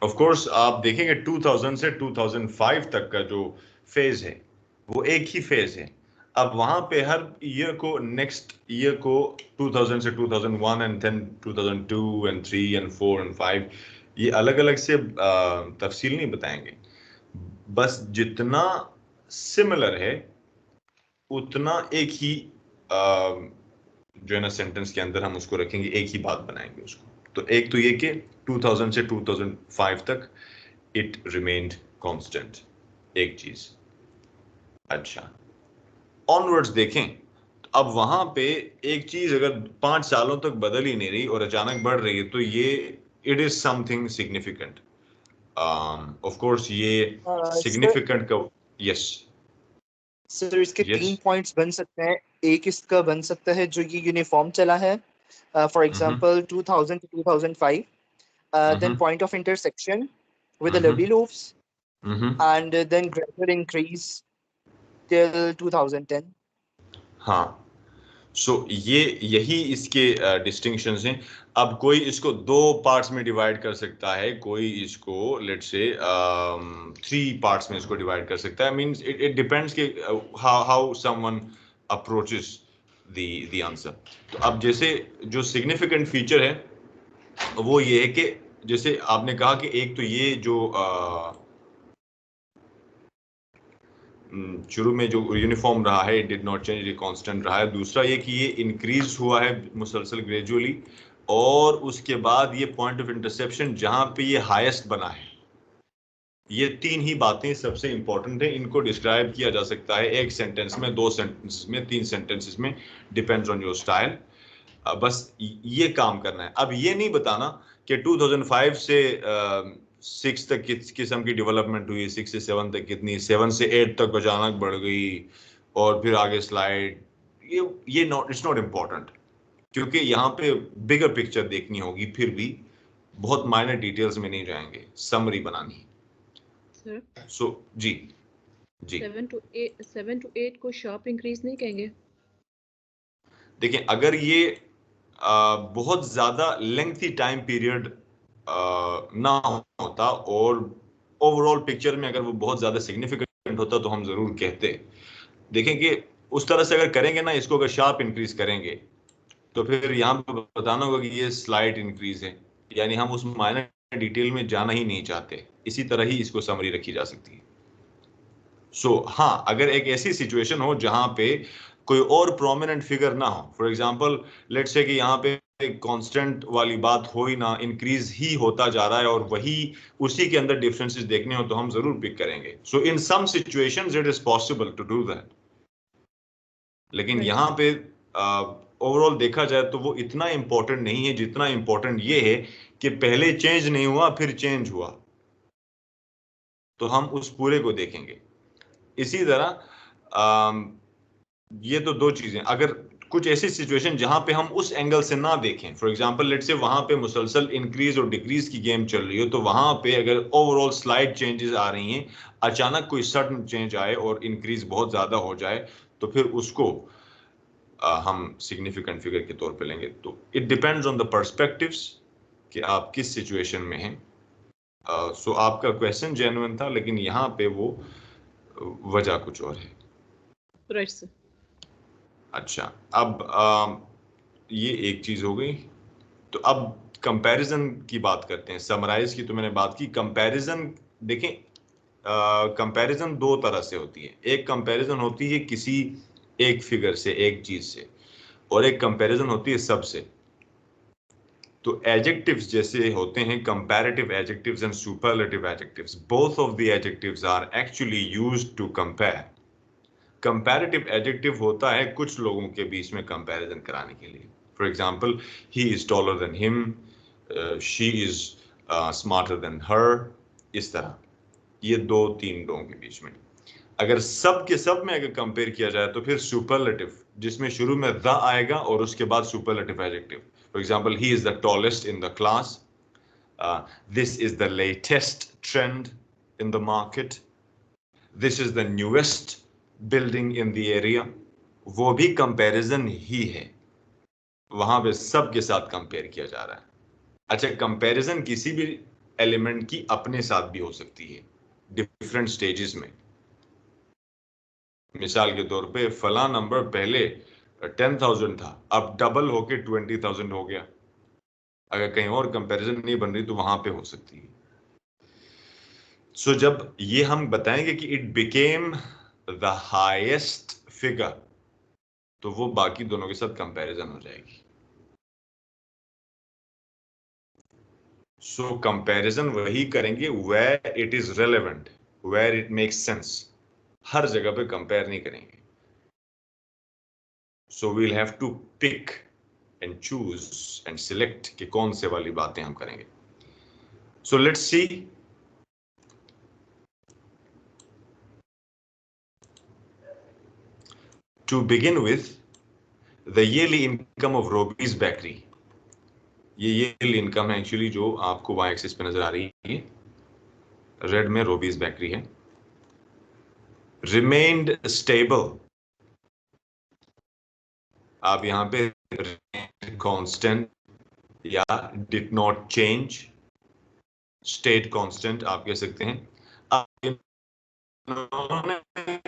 Speaker 1: ऑफ कोर्स आप देखेंगे 2000 से 2005 तक का जो फेज है वो एक ही फेज है। अब वहां पे हर ईयर को नेक्स्ट ईयर को 2000 से 2001 and then 2002 and 3 and 4 and 5 ये अलग अलग से तफसील नहीं बताएंगे, बस जितना सिमिलर है उतना एक ही जो है ना सेंटेंस के अंदर हम उसको रखेंगे, एक ही बात बनाएंगे उसको। तो एक तो ये कि 2000 से 2005 तक इट रिमेन्ड कांस्टेंट, एक चीज। अच्छा, ऑनवर्ड्स देखें तो अब वहां पे एक चीज अगर 5 सालों तक बदल ही नहीं रही और अचानक बढ़ रही है तो ये it is something significant. Of course ये सिग्निफिकेंट का यस
Speaker 3: सर इसके 3 पॉइंट्स बन सकते हैं। एक इसका बन सकता है जो ये यूनिफॉर्म चला है, for example 2000 to 2005, then point of intersection with the lovely loaves, and then gradual increase till 2010.
Speaker 1: हाँ, सो यही इसके डिस्टिंक्शंस हैं। अब कोई इसको 2 पार्ट्स में डिवाइड कर सकता है, कोई इसको लेट्स से 3 पार्ट्स में इसको डिवाइड कर सकता है। मींस इट डिपेंड्स कि how someone approaches the answer. तो अब जैसे जो सिग्निफिकेंट फीचर है वो ये है कि जैसे आपने कहा कि एक तो ये जो शुरू में जो यूनिफॉर्म रहा है इट डिड नॉट चेंज, ये कांस्टेंट रहा है। दूसरा ये कि ये इंक्रीज हुआ है मुसलसल ग्रेजुअली, और उसके बाद ये पॉइंट ऑफ इंटरसेप्शन जहां पे ये हाईएस्ट बना है। ये 3 ही बातें सबसे इंपॉर्टेंट है, इनको डिस्क्राइब किया जा सकता है एक सेंटेंस में, 2 सेंटेंसेस में, 3 सेंटेंसेस में, डिपेंड्स ऑन योर स्टाइल। बस ये काम करना है। अब ये नहीं बताना कि 2005 से 6 तक किस किस्म की डेवलपमेंट हुई, 6 से 7 तक कितनी, 7 से 8 तक अचानक बढ़ गई और फिर आगे स्लाइड। ये नॉट, इट्स नॉट इम्पोर्टेंट, क्योंकि यहाँ पे बिगर पिक्चर देखनी होगी। फिर भी बहुत माइनर डिटेल्स में नहीं जाएंगे, समरी बनानी।
Speaker 4: सर
Speaker 1: सो जी
Speaker 4: 7 to 8 को शार्प इंक्रीज नहीं कहेंगे?
Speaker 1: देखिए, अगर ये बहुत ज्यादा लेंथी टाइम पीरियड ना होता और ओवरऑल पिक्चर में अगर वो बहुत ज्यादा सिग्निफिकेंट होता तो हम जरूर कहते। देखें कि उस तरह से अगर करेंगे ना, इसको अगर शार्प इंक्रीज करेंगे तो फिर यहाँ पे बताना होगा कि ये स्लाइट इंक्रीज है, यानी हम उस माइनर डिटेल में जाना ही नहीं चाहते। इसी तरह ही इसको समरी रखी जा सकती है। सो हाँ, अगर एक ऐसी सिचुएशन हो जहां पे कोई और प्रोमिनेंट फिगर ना हो, फॉर एग्जांपल लेट्स से कि यहाँ पे कांस्टेंट वाली बात हो ही ना, इंक्रीज ही होता जा रहा है और वही उसी के अंदर डिफरेंसेस देखने हो, तो हम जरूर पिक करेंगे। So in some situations it is possible to do that, लेकिन यहाँ पे ओवरऑल देखा जाए तो वो इतना इंपॉर्टेंट नहीं है जितना इंपॉर्टेंट ये है कि पहले चेंज नहीं हुआ फिर चेंज हुआ, तो हम उस पूरे को देखेंगे। इसी तरह ये तो 2 चीजें। अगर कुछ ऐसी सिचुएशन जहां पे हम उस एंगल से ना देखें, फॉर एग्जांपल लेट्स से वहां पे मुसलसल इंक्रीज और डिक्रीज की गेम चल रही हो, तो वहां पे अगर ओवरऑल स्लाइड चेंजेस आ रही हैं, अचानक कोई सडन चेंज आए और इंक्रीज बहुत ज्यादा हो जाए, तो फिर उसको हम सिग्निफिकेंट फिगर के तौर पे लेंगे। तो it depends on the perspectives कि आप किस सिचुएशन में हैं। सो आपका क्वेश्चन जेन्युइन था, लेकिन यहाँ पे वो वजह कुछ और है।
Speaker 4: Right sir.
Speaker 1: अच्छा, अब ये एक चीज हो गई। तो अब कंपैरिजन की बात करते हैं, समराइज की तो मैंने बात की, कंपैरिजन देखें, कंपैरिजन दो तरह से होती है। एक कंपैरिजन होती है किसी एक फिगर से, एक चीज से, और एक कंपैरिजन होती है सबसे। तो एडजेक्टिव्स जैसे होते हैं comparative adjectives and superlative adjectives, both of the adjectives are actually used to compare. Comparative adjective होता है कुछ लोगों के बीच में कंपैरिजन कराने के लिए। For example, he is taller than him, she is smarter than her, इस तरह, ये दो तीन लोगों के बीच में। अगर सब के सब में अगर कंपेयर किया जाए तो फिर सुपरलेटिव, जिसमें शुरू में द आएगा और उसके बाद superlative adjective. For example, he is the tallest in the class, this is the latest trend in the market, this is the newest building in the area. वो भी कंपैरिजन ही है, वहां पे सब के साथ कंपेयर किया जा रहा है। अच्छा, कंपैरिजन किसी भी एलिमेंट की अपने साथ भी हो सकती है डिफरेंट स्टेजेस में। मिसाल के तौर पे फला नंबर पहले 10,000 था, अब डबल होके 20,000 हो गया। अगर कहीं और कंपैरिजन नहीं बन रही तो वहां पे हो सकती है। सो जब ये हम बताएंगे कि it became the highest figure, तो वो बाकी दोनों के साथ कंपैरिजन हो जाएगी। सो कंपैरिजन वही करेंगे where it is relevant, where it makes sense. हर जगह पे कंपेयर नहीं करेंगे। So we'll have to pick and choose and select कि कौन से वाली बातें हम करेंगे। So let's see, to begin with the yearly income of Robbie's bakery. ये ईयरली इनकम है एक्चुअली, जो आपको वाई एक्सिस पे नजर आ रही है, रेड में रोबीज बेकरी है। रिमेन्ड स्टेबल, आप यहां पे कांस्टेंट या did not change, state constant आप कह सकते हैं। अब इन्होंने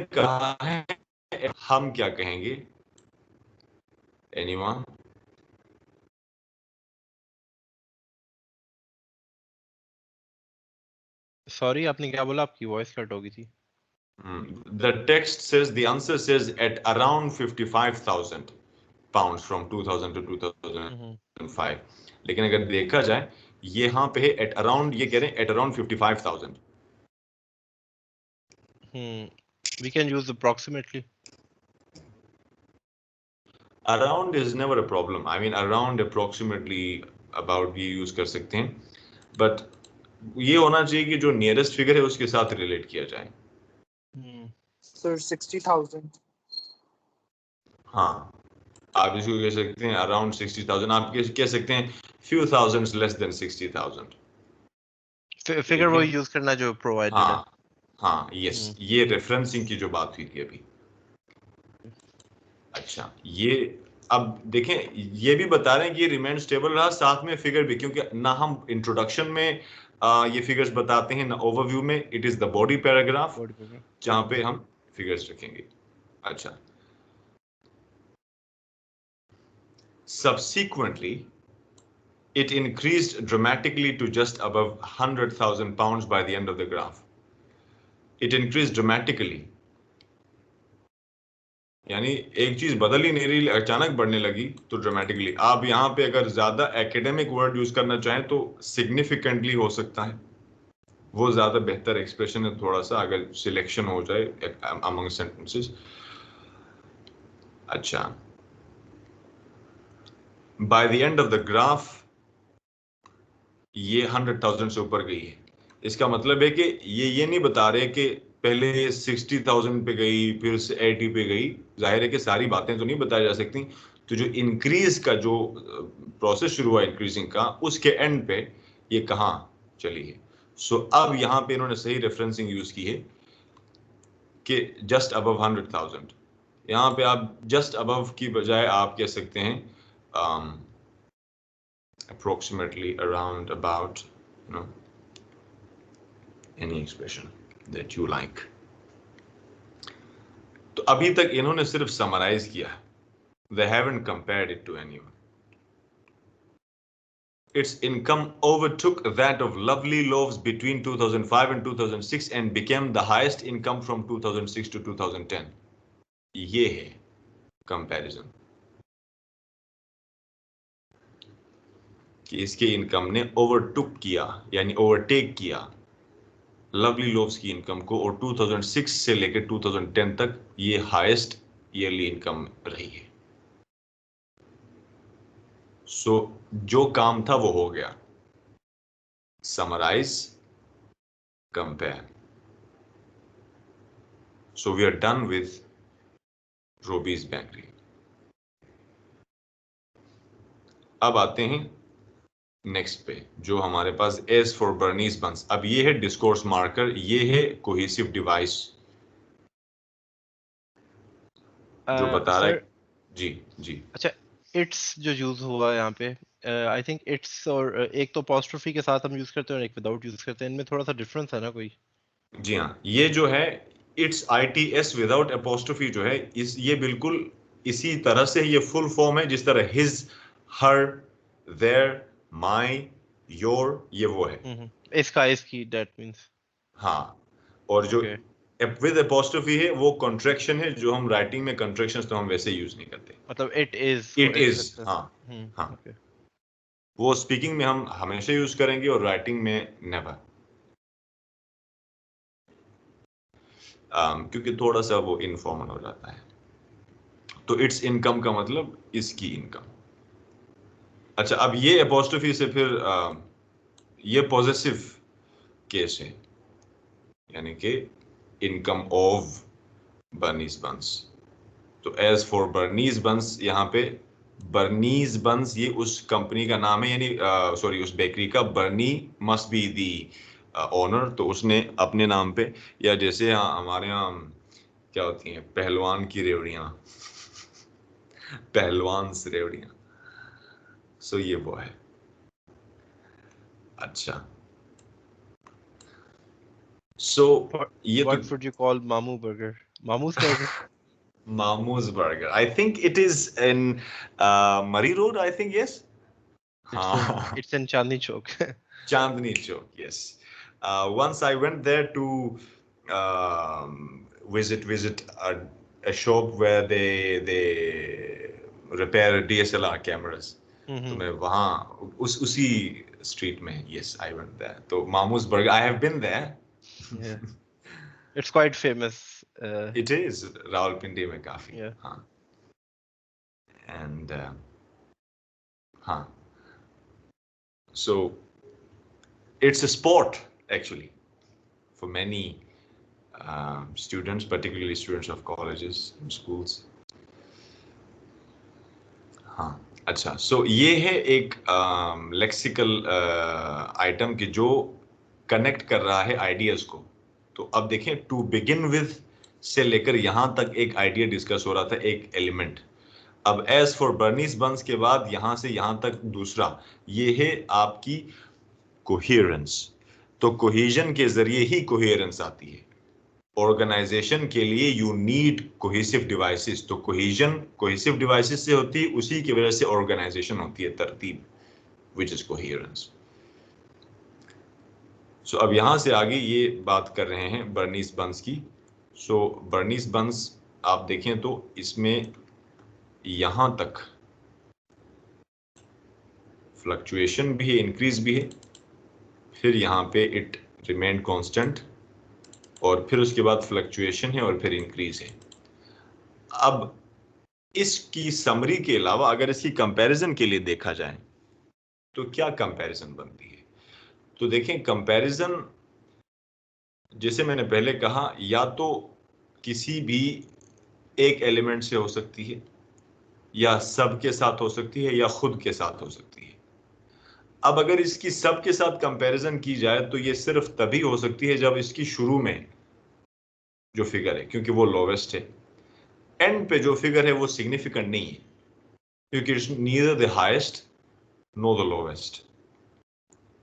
Speaker 1: कहा है, हम क्या कहेंगे? एनीवन?
Speaker 2: सॉरी, आपने क्या बोला? आपकी वॉइस कट हो गई थी।
Speaker 1: The text says, the answer says at around 55,000 pounds from 2000 to 2005. लेकिन अगर देखा जाए, ये यहाँ पे है at around, ये कह रहे हैं at around 55,000.
Speaker 2: We can use approximately.
Speaker 1: Around is never a problem. I mean, around, approximately, about ये यूज कर सकते हैं, but ये होना चाहिए कि जो नियरेस्ट फिगर है उसके साथ रिलेट किया जाए।
Speaker 3: Sir, 60,000.
Speaker 1: हाँ, आप इसको कह सकते हैं अराउंड 60,000, आप कह सकते हैं few thousands less than 60,000।
Speaker 2: Figure वो यूज करना जो प्रोवाइडेड है।
Speaker 1: हाँ, यस, ये रेफरेंसिंग की जो बात हुई थी अभी। अच्छा, ये अब देखें, ये भी बता रहे हैं कि ये रिमेन स्टेबल रहा, साथ में फिगर भी, क्योंकि ना हम इंट्रोडक्शन में ये फिगर्स बताते हैं, ना ओवरव्यू में। It is the body paragraph जहां पे हम फिगर्स रखेंगे। अच्छा, subsequently it increased dramatically to just above 100,000 pounds by the end of the graph. It increased dramatically, यानी एक चीज बदल ही नहीं रही, अचानक बढ़ने लगी तो ड्रामेटिकली। आप यहाँ पे अगर ज्यादा एकेडमिक वर्ड यूज करना चाहें तो सिग्निफिकेंटली हो सकता है, वो ज्यादा बेहतर एक्सप्रेशन है थोड़ा सा, अगर सिलेक्शन हो जाए अमंग सेंटेंसेस। अच्छा, by the end of the graph ये 100,000 से ऊपर गई है। इसका मतलब है कि ये नहीं बता रहे कि पहले 60,000 पे गई, फिर से 80 पे गई। जाहिर है कि सारी बातें तो नहीं बताई जा सकती, तो जो इंक्रीज का जो प्रोसेस शुरू हुआ इंक्रीजिंग का, उसके एंड पे ये कहाँ चली है। सो अब यहाँ पे इन्होंने सही रेफरेंसिंग यूज की है कि जस्ट अबव 100,000। यहाँ पे आप जस्ट अबव की बजाय आप कह सकते हैं approximately, around, about, you know, any expression that you like. तो अभी तक इन्होंने सिर्फ समराइज किया, they haven't compared it to anyone. its income overtook that of Lovely Loaves between 2005 and 2006 and became the highest income from 2006 to 2010. ये है comparison कि इसके इनकम ने ओवरटुक किया यानी ओवरटेक किया लवली लोव्स की इनकम को और 2006 से लेकर 2010 तक ये हाईएस्ट ईयरली इनकम रही है. सो जो काम था वो हो गया. Summarize, compare. So we are done with Robbie's bakery. अब आते हैं नेक्स्ट पे जो हमारे पास एस फॉर बर्नीस बंस. अब ये है डिस्कोर्स मार्कर, ये है कोहेसिव डिवाइस जो बता रहा है. जी जी.
Speaker 2: अच्छा, इट्स जो यूज हुआ है यहाँ पे, आई थिंक इट्स और एक तो अपॉस्ट्रोफी के साथ हम यूज करते हैं और एक विदाउट यूज करते हैं. इनमें थोड़ा सा डिफरेंस है ना कोई?
Speaker 1: जी हाँ, ये जो है इट्स ITS विदाउट अपॉस्ट्रोफी जो है इस ये बिल्कुल इसी तरह से ये फुल फॉर्म है जिस तरह his, her, their, my, your, ये वो है.
Speaker 2: इसका इसकी दैट मींस.
Speaker 1: हाँ, और जो
Speaker 2: Okay.
Speaker 1: विद अपॉस्ट्रोफी है वो कॉन्ट्रैक्शन है. जो हम राइटिंग में कॉन्ट्रैक्शंस तो हम वैसे यूज नहीं करते.
Speaker 2: मतलब इट इज.
Speaker 1: हाँ हाँ.
Speaker 2: Okay.
Speaker 1: वो स्पीकिंग में हम हमेशा यूज करेंगे और राइटिंग में नेवर. क्योंकि थोड़ा सा वो इनफॉर्मल हो जाता है. तो इट्स इनकम का मतलब इसकी इनकम. अच्छा, अब ये अपॉस्ट्रोफी से फिर ये पॉजेसिव केस है यानी कि इनकम ऑफ बर्नीस बंस. तो एज फॉर बर्नीस बंस, यहाँ पे बर्नीस बंस ये उस कंपनी का नाम है यानी सॉरी उस बेकरी का. बर्नी मस्ट बी दी ओनर, तो उसने अपने नाम पे, या जैसे हमारे यहाँ क्या होती हैं पहलवान की रेवड़ियाँ पहलवान से रेवड़ियाँ. सो ये वो है. अच्छा, सो ये
Speaker 2: What would you call Mamu burger? Mamu's burger?
Speaker 1: Mamu's burger. I think it is in Murray Road. I think yes.
Speaker 2: It's in Chandni Chowk.
Speaker 1: Chandni Chowk. Yes. Once I went there to visit a shop where they repair DSLR cameras. तो मैं वहाँ उसी street में. Yes, I went there. तो Mamu's burger. I have been there.
Speaker 2: Yeah. It's quite famous.
Speaker 1: It is Rawalpindi में काफी.
Speaker 2: Yeah.
Speaker 1: हाँ. And हाँ. So it's a sport actually for many students, particularly students of colleges and schools. हाँ. अच्छा, so ये है एक लेक्सिकल आइटम की जो कनेक्ट कर रहा है आइडियाज को. तो अब देखें, टू बिगिन विथ से लेकर यहां तक एक आइडिया डिस्कस हो रहा था, एक एलिमेंट. अब एज फॉर बर्नीस बंस के बाद यहां से यहां तक दूसरा, ये है आपकी कोहेरेंस. तो कोहेजन के जरिए ही कोहेरेंस आती है. ऑर्गेनाइजेशन के लिए यू नीड कोहेसिव डिवाइसेस. तो कोहेसिव डिवाइसेस से होती है, उसी की वजह से ऑर्गेनाइजेशन होती है, तरतीब, विच इज कोहेरेंस. सो अब यहां से आगे ये बात कर रहे हैं बर्नीस बंस की. सो बर्नीस बंस आप देखें तो इसमें यहां तक फ्लक्चुएशन भी है, इंक्रीज भी है, फिर यहां पे इट रिमेन कांस्टेंट, और फिर उसके बाद फ्लक्चुएशन है और फिर इंक्रीज है. अब इसकी समरी के अलावा अगर इसकी कंपैरिजन के लिए देखा जाए तो क्या कंपैरिजन बनती है. तो देखें, कंपैरिजन जैसे मैंने पहले कहा, या तो किसी भी एक एलिमेंट से हो सकती है, या सब के साथ हो सकती है, या खुद के साथ हो सकती है. अब अगर इसकी सब के साथ कंपैरिजन की जाए तो ये सिर्फ तभी हो सकती है जब इसकी शुरू में जो फिगर है, क्योंकि वो लोवेस्ट है, एंड पे जो फिगर है वो सिग्निफिकेंट नहीं है, क्योंकि it's neither the highest no the lowest.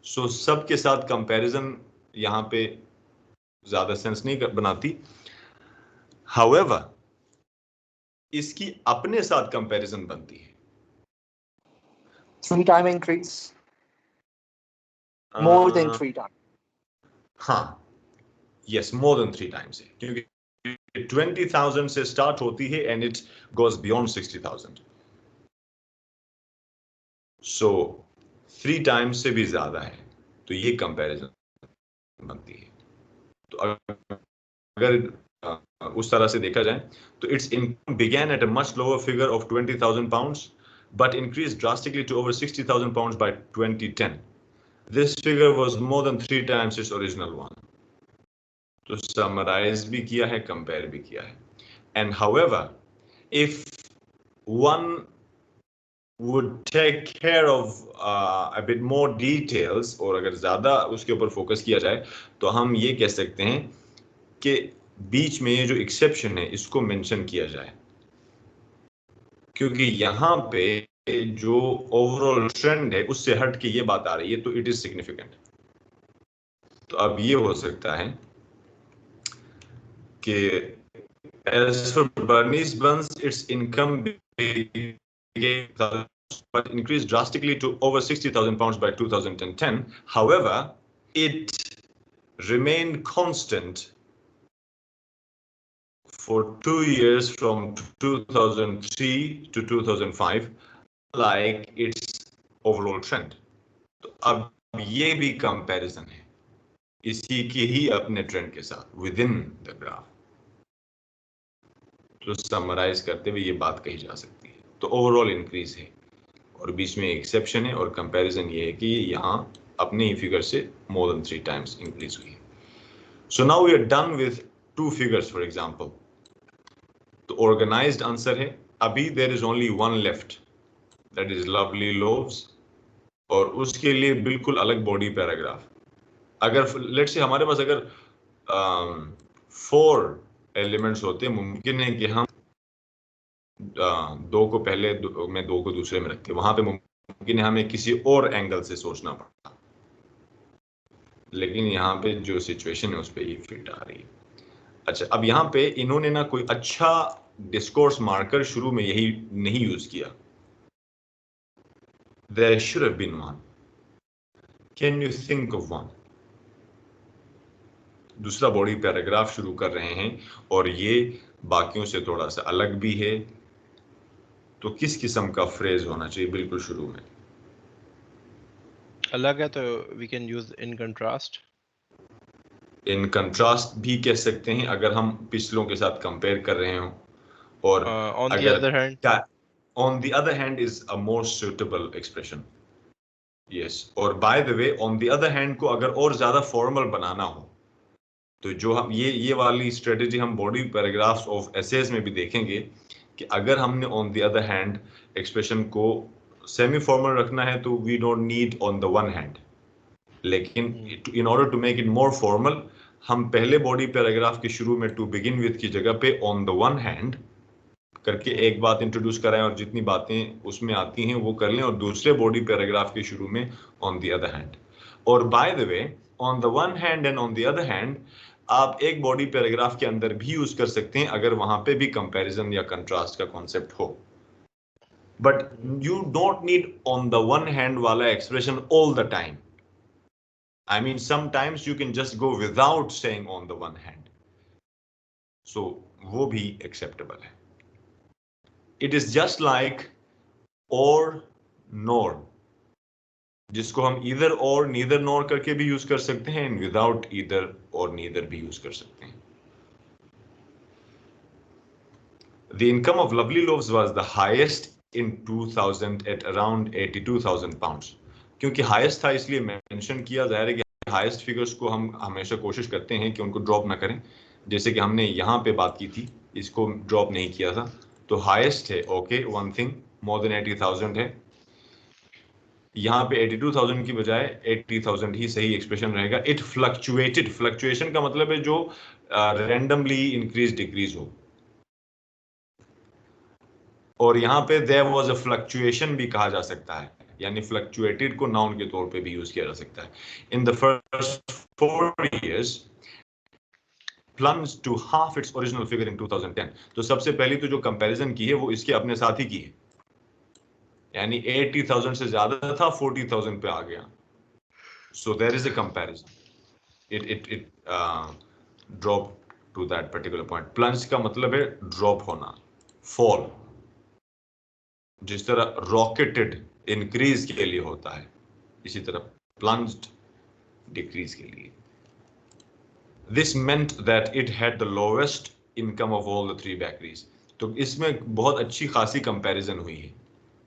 Speaker 1: So सब के साथ कंपैरिजन यहां पे ज्यादा सेंस नहीं बनाती. हाउएवर इसकी अपने साथ कंपैरिजन बनती है.
Speaker 3: 3 time increase. more than 3 times.
Speaker 1: हाँ, yes, more than 3 times है, क्योंकि 20,000 से स्टार्ट होती है and it goes beyond 60,000. So 3 times से भी ज्यादा है, तो ये कंपैरिजन बनती है. तो अगर उस तरह से देखा जाए तो its income began at a much lower figure of 20,000 pounds but increased drastically to over 60,000 pounds by 2010. This figure was more than 3 times its original one. तो समराइज भी किया है, कंपेयर भी किया है. And however, if one would take care of a bit more details, और अगर ज्यादा उसके ऊपर फोकस किया जाए तो हम ये कह सकते हैं कि बीच में ये जो एक्सेप्शन है इसको मेंशन किया जाए, क्योंकि यहाँ पे जो ओवरऑल ट्रेंड है उससे हट के ये बात आ रही है, तो इट इज सिग्निफिकेंट. तो अब ये हो सकता है कि as for Bernice Bunce, its income began but increased drastically to over 60,000 pounds by 2010. However, it remained constant for 2 years from 2003 to 2005, like its overall trend. तो अब ये भी कंपैरिजन है इसी के ही अपने ट्रेंड के साथ विदिन द ग्राफ. तो समराइज करते हुए ये बात कही जा सकती है. तो ओवरऑल इंक्रीज है और बीच में एक्सेप्शन है, और कंपैरिजन ये है कि यहाँ अपने ही फिगर से मोर देन 3 टाइम्स इंक्रीज हुई है. So now we are done with 2 figures for example. तो ऑर्गेनाइज्ड आंसर है. अभी there is only one left, that is lovely loaves, और उसके लिए बिल्कुल अलग बॉडी पैराग्राफ. अगर लेट्स से हमारे पास अगर 4 एलिमेंट्स होते, मुमकिन है कि हम 2 को पहले में 2 को दूसरे में रखते, वहां पे मुमकिन है हमें किसी और एंगल से सोचना पड़ता, लेकिन यहाँ पे जो सिचुएशन है उस पे ये फिट आ रही है. अच्छा, अब यहाँ पे इन्होंने ना कोई अच्छा डिस्कोर्स मार्कर शुरू में यही नहीं यूज किया. There should have been one. Can you think of one? दूसरा बॉडी पैराग्राफ शुरू कर रहे हैं और ये बाकियों से थोड़ा सा अलग भी है, तो किस किस्म का फ्रेज होना चाहिए बिल्कुल शुरू में?
Speaker 2: अलग है तो we can use in contrast.
Speaker 1: In contrast भी कह सकते हैं अगर हम पिछलों के साथ कंपेयर कर रहे हो. और
Speaker 2: on the other hand,
Speaker 1: on the other hand is a more suitable expression. Yes, और by the way on the other hand को अगर और ज्यादा फॉर्मल बनाना हो तो जो हम ये वाली स्ट्रेटेजी हम बॉडी पैराग्राफ्स ऑफ एसेज में भी देखेंगे कि अगर हमने on the other hand expression को सेमी फॉर्मल रखना है तो we don't need on the one hand, लेकिन in order to make it more formal हम पहले बॉडी पैराग्राफ के शुरू में टू बिगिन विथ की जगह पे ऑन द वन हैंड करके एक बात इंट्रोड्यूस कराएं और जितनी बातें उसमें आती हैं वो कर लें, और दूसरे बॉडी पैराग्राफ के शुरू में ऑन द अदर हैंड. और by the way on the one hand and on the other hand आप एक बॉडी पैराग्राफ के अंदर भी यूज कर सकते हैं अगर वहां पे भी कंपैरिजन या कंट्रास्ट का कॉन्सेप्ट हो. But you don't need on the one hand वाला expression all the time. I mean, sometimes you can just go without saying on the one hand. So, वो भी acceptable है. It is just like or nor, जिसको हम either or neither nor करके भी use कर सकते हैं, and without either or neither भी यूज कर सकते हैं. The income of Lovely Loaves was the highest in 2000 at around 82,000 pounds. क्योंकि हाईएस्ट था इसलिए मेंशन किया. जाहिर है कि हाईएस्ट फिगर्स को हम हमेशा कोशिश करते हैं कि उनको ड्रॉप ना करें, जैसे कि हमने यहाँ पे बात की थी, इसको ड्रॉप नहीं किया था. तो हाईएस्ट है, okay, one thing, more than 80,000 है. यहाँ पे 82,000 की बजाय 80,000 ही सही एक्सप्रेशन रहेगा. इट फ्लक्चुएटेड, फ्लक्चुएशन का मतलब है जो रैंडमली इंक्रीज डिक्रीज हो, और यहाँ पे देयर वाज अ फ्लक्चुएशन भी कहा जा सकता है, यानी फ्लक्चुएटेड को नाउन के तौर पे भी यूज किया जा सकता है. In the first 4 years plunged to half its original figure in 2010. तो सबसे पहली तो जो कंपैरिजन की है वो इसके अपने साथ ही की है, यानी 80,000 से ज्यादा था, 40,000 पे आ गया. So there is a comparison. It drop to that particular point. Plunge का मतलब है drop होना, fall. जिस तरह rocketed increase के लिए होता है, इसी तरह plunged decrease के लिए. This meant that it had the lowest income of all the three bakeries. तो इसमें बहुत अच्छी खासी कंपैरिजन हुई है.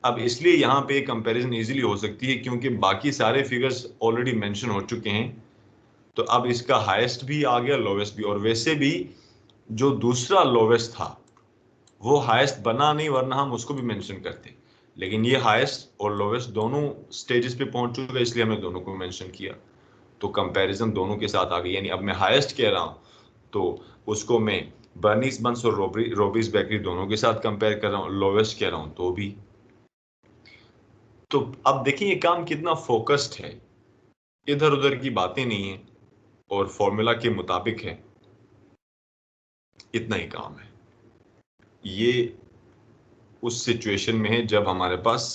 Speaker 1: अब इसलिए यहाँ पे कंपैरिजन इजीली हो सकती है क्योंकि बाकी सारे फिगर्स ऑलरेडी मेंशन हो चुके हैं. तो अब इसका हाईएस्ट भी आ गया, लोवेस्ट भी. और वैसे भी जो दूसरा लोवेस्ट था वो हाईएस्ट बना नहीं, वरना हम उसको भी मेंशन करते. लेकिन ये हाईएस्ट और लोवेस्ट दोनों स्टेजेस पे पहुंच चुका है, इसलिए हमने दोनों को मेंशन किया. तो कंपैरिजन दोनों के साथ आ गई. यानी अब मैं हाईएस्ट कह रहा हूं तो उसको मैं बर्नीज बंस और रोबीज बेकरी दोनों के साथ कंपेयर कर रहा हूं. लोवेस्ट कह रहा हूं तो भी. तो अब देखिए ये काम कितना फोकस्ड है, इधर उधर की बातें नहीं है और फॉर्मूला के मुताबिक है. इतना ही काम है. ये उस सिचुएशन में है जब हमारे पास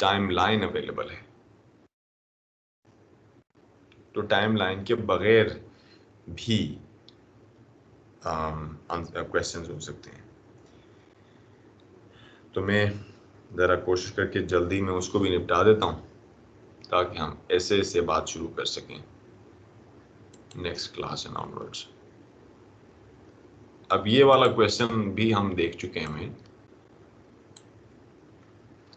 Speaker 1: टाइम लाइन अवेलेबल है. तो टाइम लाइन के बगैर भी क्वेश्चंस हो सकते हैं. तो मैं ज़रा कोशिश करके जल्दी में उसको भी निपटा देता हूं ताकि हम ऐसे से बात शुरू कर सकें नेक्स्ट क्लास एंड ऑनवर्ड्स. अब ये वाला क्वेश्चन भी हम देख चुके हैं.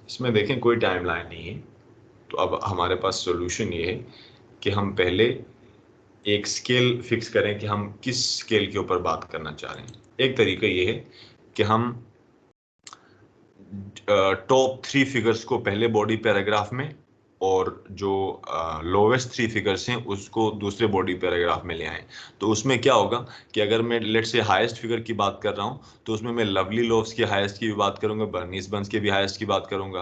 Speaker 1: इसमें देखें कोई टाइम लाइन नहीं है. तो अब हमारे पास सॉल्यूशन ये है कि हम पहले एक स्केल फिक्स करें कि हम किस स्केल के ऊपर बात करना चाह रहे हैं. एक तरीका ये है कि हम टॉप 3 फिगर्स को पहले बॉडी पैराग्राफ में और जो लोवेस्ट 3 फिगर्स हैं उसको दूसरे बॉडी पैराग्राफ में ले आएं. तो उसमें क्या होगा कि अगर मैं लेट से हाईएस्ट फिगर की बात कर रहा हूं तो उसमें मैं लवली लोव्स की हाईएस्ट की भी बात करूंगा, बर्नीज बंस के भी हाईएस्ट की बात करूंगा,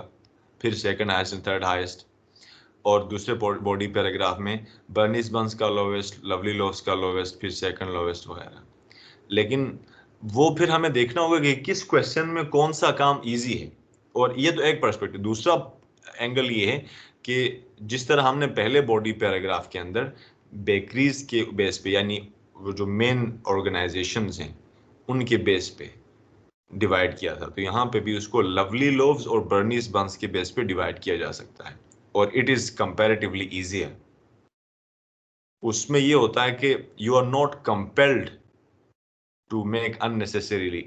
Speaker 1: फिर second highest and third highest. और दूसरे बॉडी पैराग्राफ में बर्नीज बंस का लोवेस्ट, लवली लोव्स का लोवेस्ट, फिर सेकंड लोवेस्ट वगैरह. लेकिन वो फिर हमें देखना होगा कि किस क्वेश्चन में कौन सा काम इजी है. और ये तो एक पर्सपेक्टिव. दूसरा एंगल ये है कि जिस तरह हमने पहले बॉडी पैराग्राफ के अंदर बेकरीज के बेस पे, यानी वो जो मेन ऑर्गेनाइजेशंस हैं उनके बेस पे डिवाइड किया था, तो यहाँ पे भी उसको लवली लोव्स और बर्नीज बंस के बेस पे डिवाइड किया जा सकता है. और इट इज कंपैरेटिवली इजियर. उसमें ये होता है कि you are not compelled to make unnecessary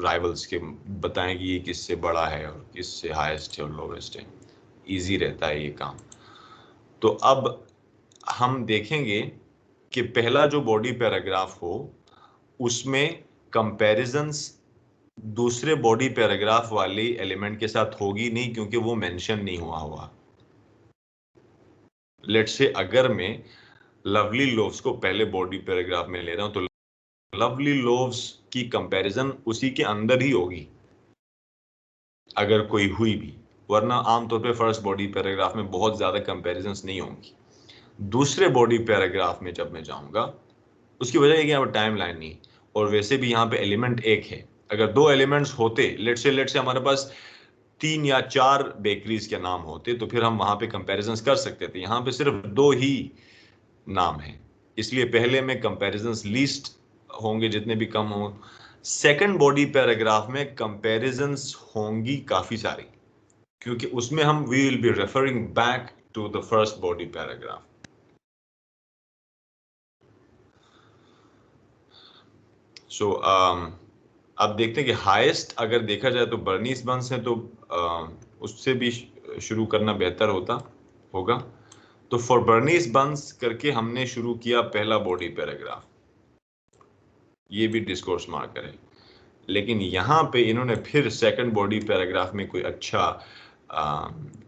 Speaker 1: rivals के बताएं कि ये किससे बड़ा है और किससे हाईएस्ट है और लोवेस्ट है. इजी रहता है ये काम. तो अब हम देखेंगे कि पहला जो बॉडी पैराग्राफ हो उसमें कंपैरिजंस दूसरे बॉडी पैराग्राफ वाली एलिमेंट के साथ होगी नहीं क्योंकि वो मेंशन नहीं हुआ. लेट्स से अगर मैं लवली लोव्स को पहले बॉडी पैराग्राफ में ले रहा हूं तो लवली लोव्स की कंपैरिजन उसी के अंदर ही होगी अगर कोई हुई भी, वरना आमतौर पे फर्स्ट बॉडी पैराग्राफ में बहुत ज्यादा कंपैरिजंस नहीं होंगी. दूसरे बॉडी पैराग्राफ में जब मैं जाऊंगा उसकी वजह है कि यहाँ पर टाइम लाइन नहीं, और वैसे भी यहाँ पे एलिमेंट एक है. अगर 2 एलिमेंट्स होते, लेट्स से हमारे पास 3 या 4 बेकरीज के नाम होते तो फिर हम वहां पे कंपैरिजंस कर सकते थे. यहाँ पे सिर्फ 2 ही नाम है, इसलिए पहले में कंपैरिजंस लीस्ट होंगे जितने भी कम हो. सेकंड बॉडी पैराग्राफ में कंपैरिजंस होंगी काफी सारी क्योंकि उसमें हम we will be referring back to the first body paragraph. So अब देखते हैं कि हाईएस्ट अगर देखा जाए तो बर्नीज बंस है, तो उससे भी शुरू करना बेहतर होगा. तो फॉर बर्नीज बंस करके हमने शुरू किया पहला बॉडी पैराग्राफ. ये भी डिस्कोर्स मार्कर है. लेकिन यहाँ पे इन्होंने फिर सेकंड बॉडी पैराग्राफ में कोई अच्छा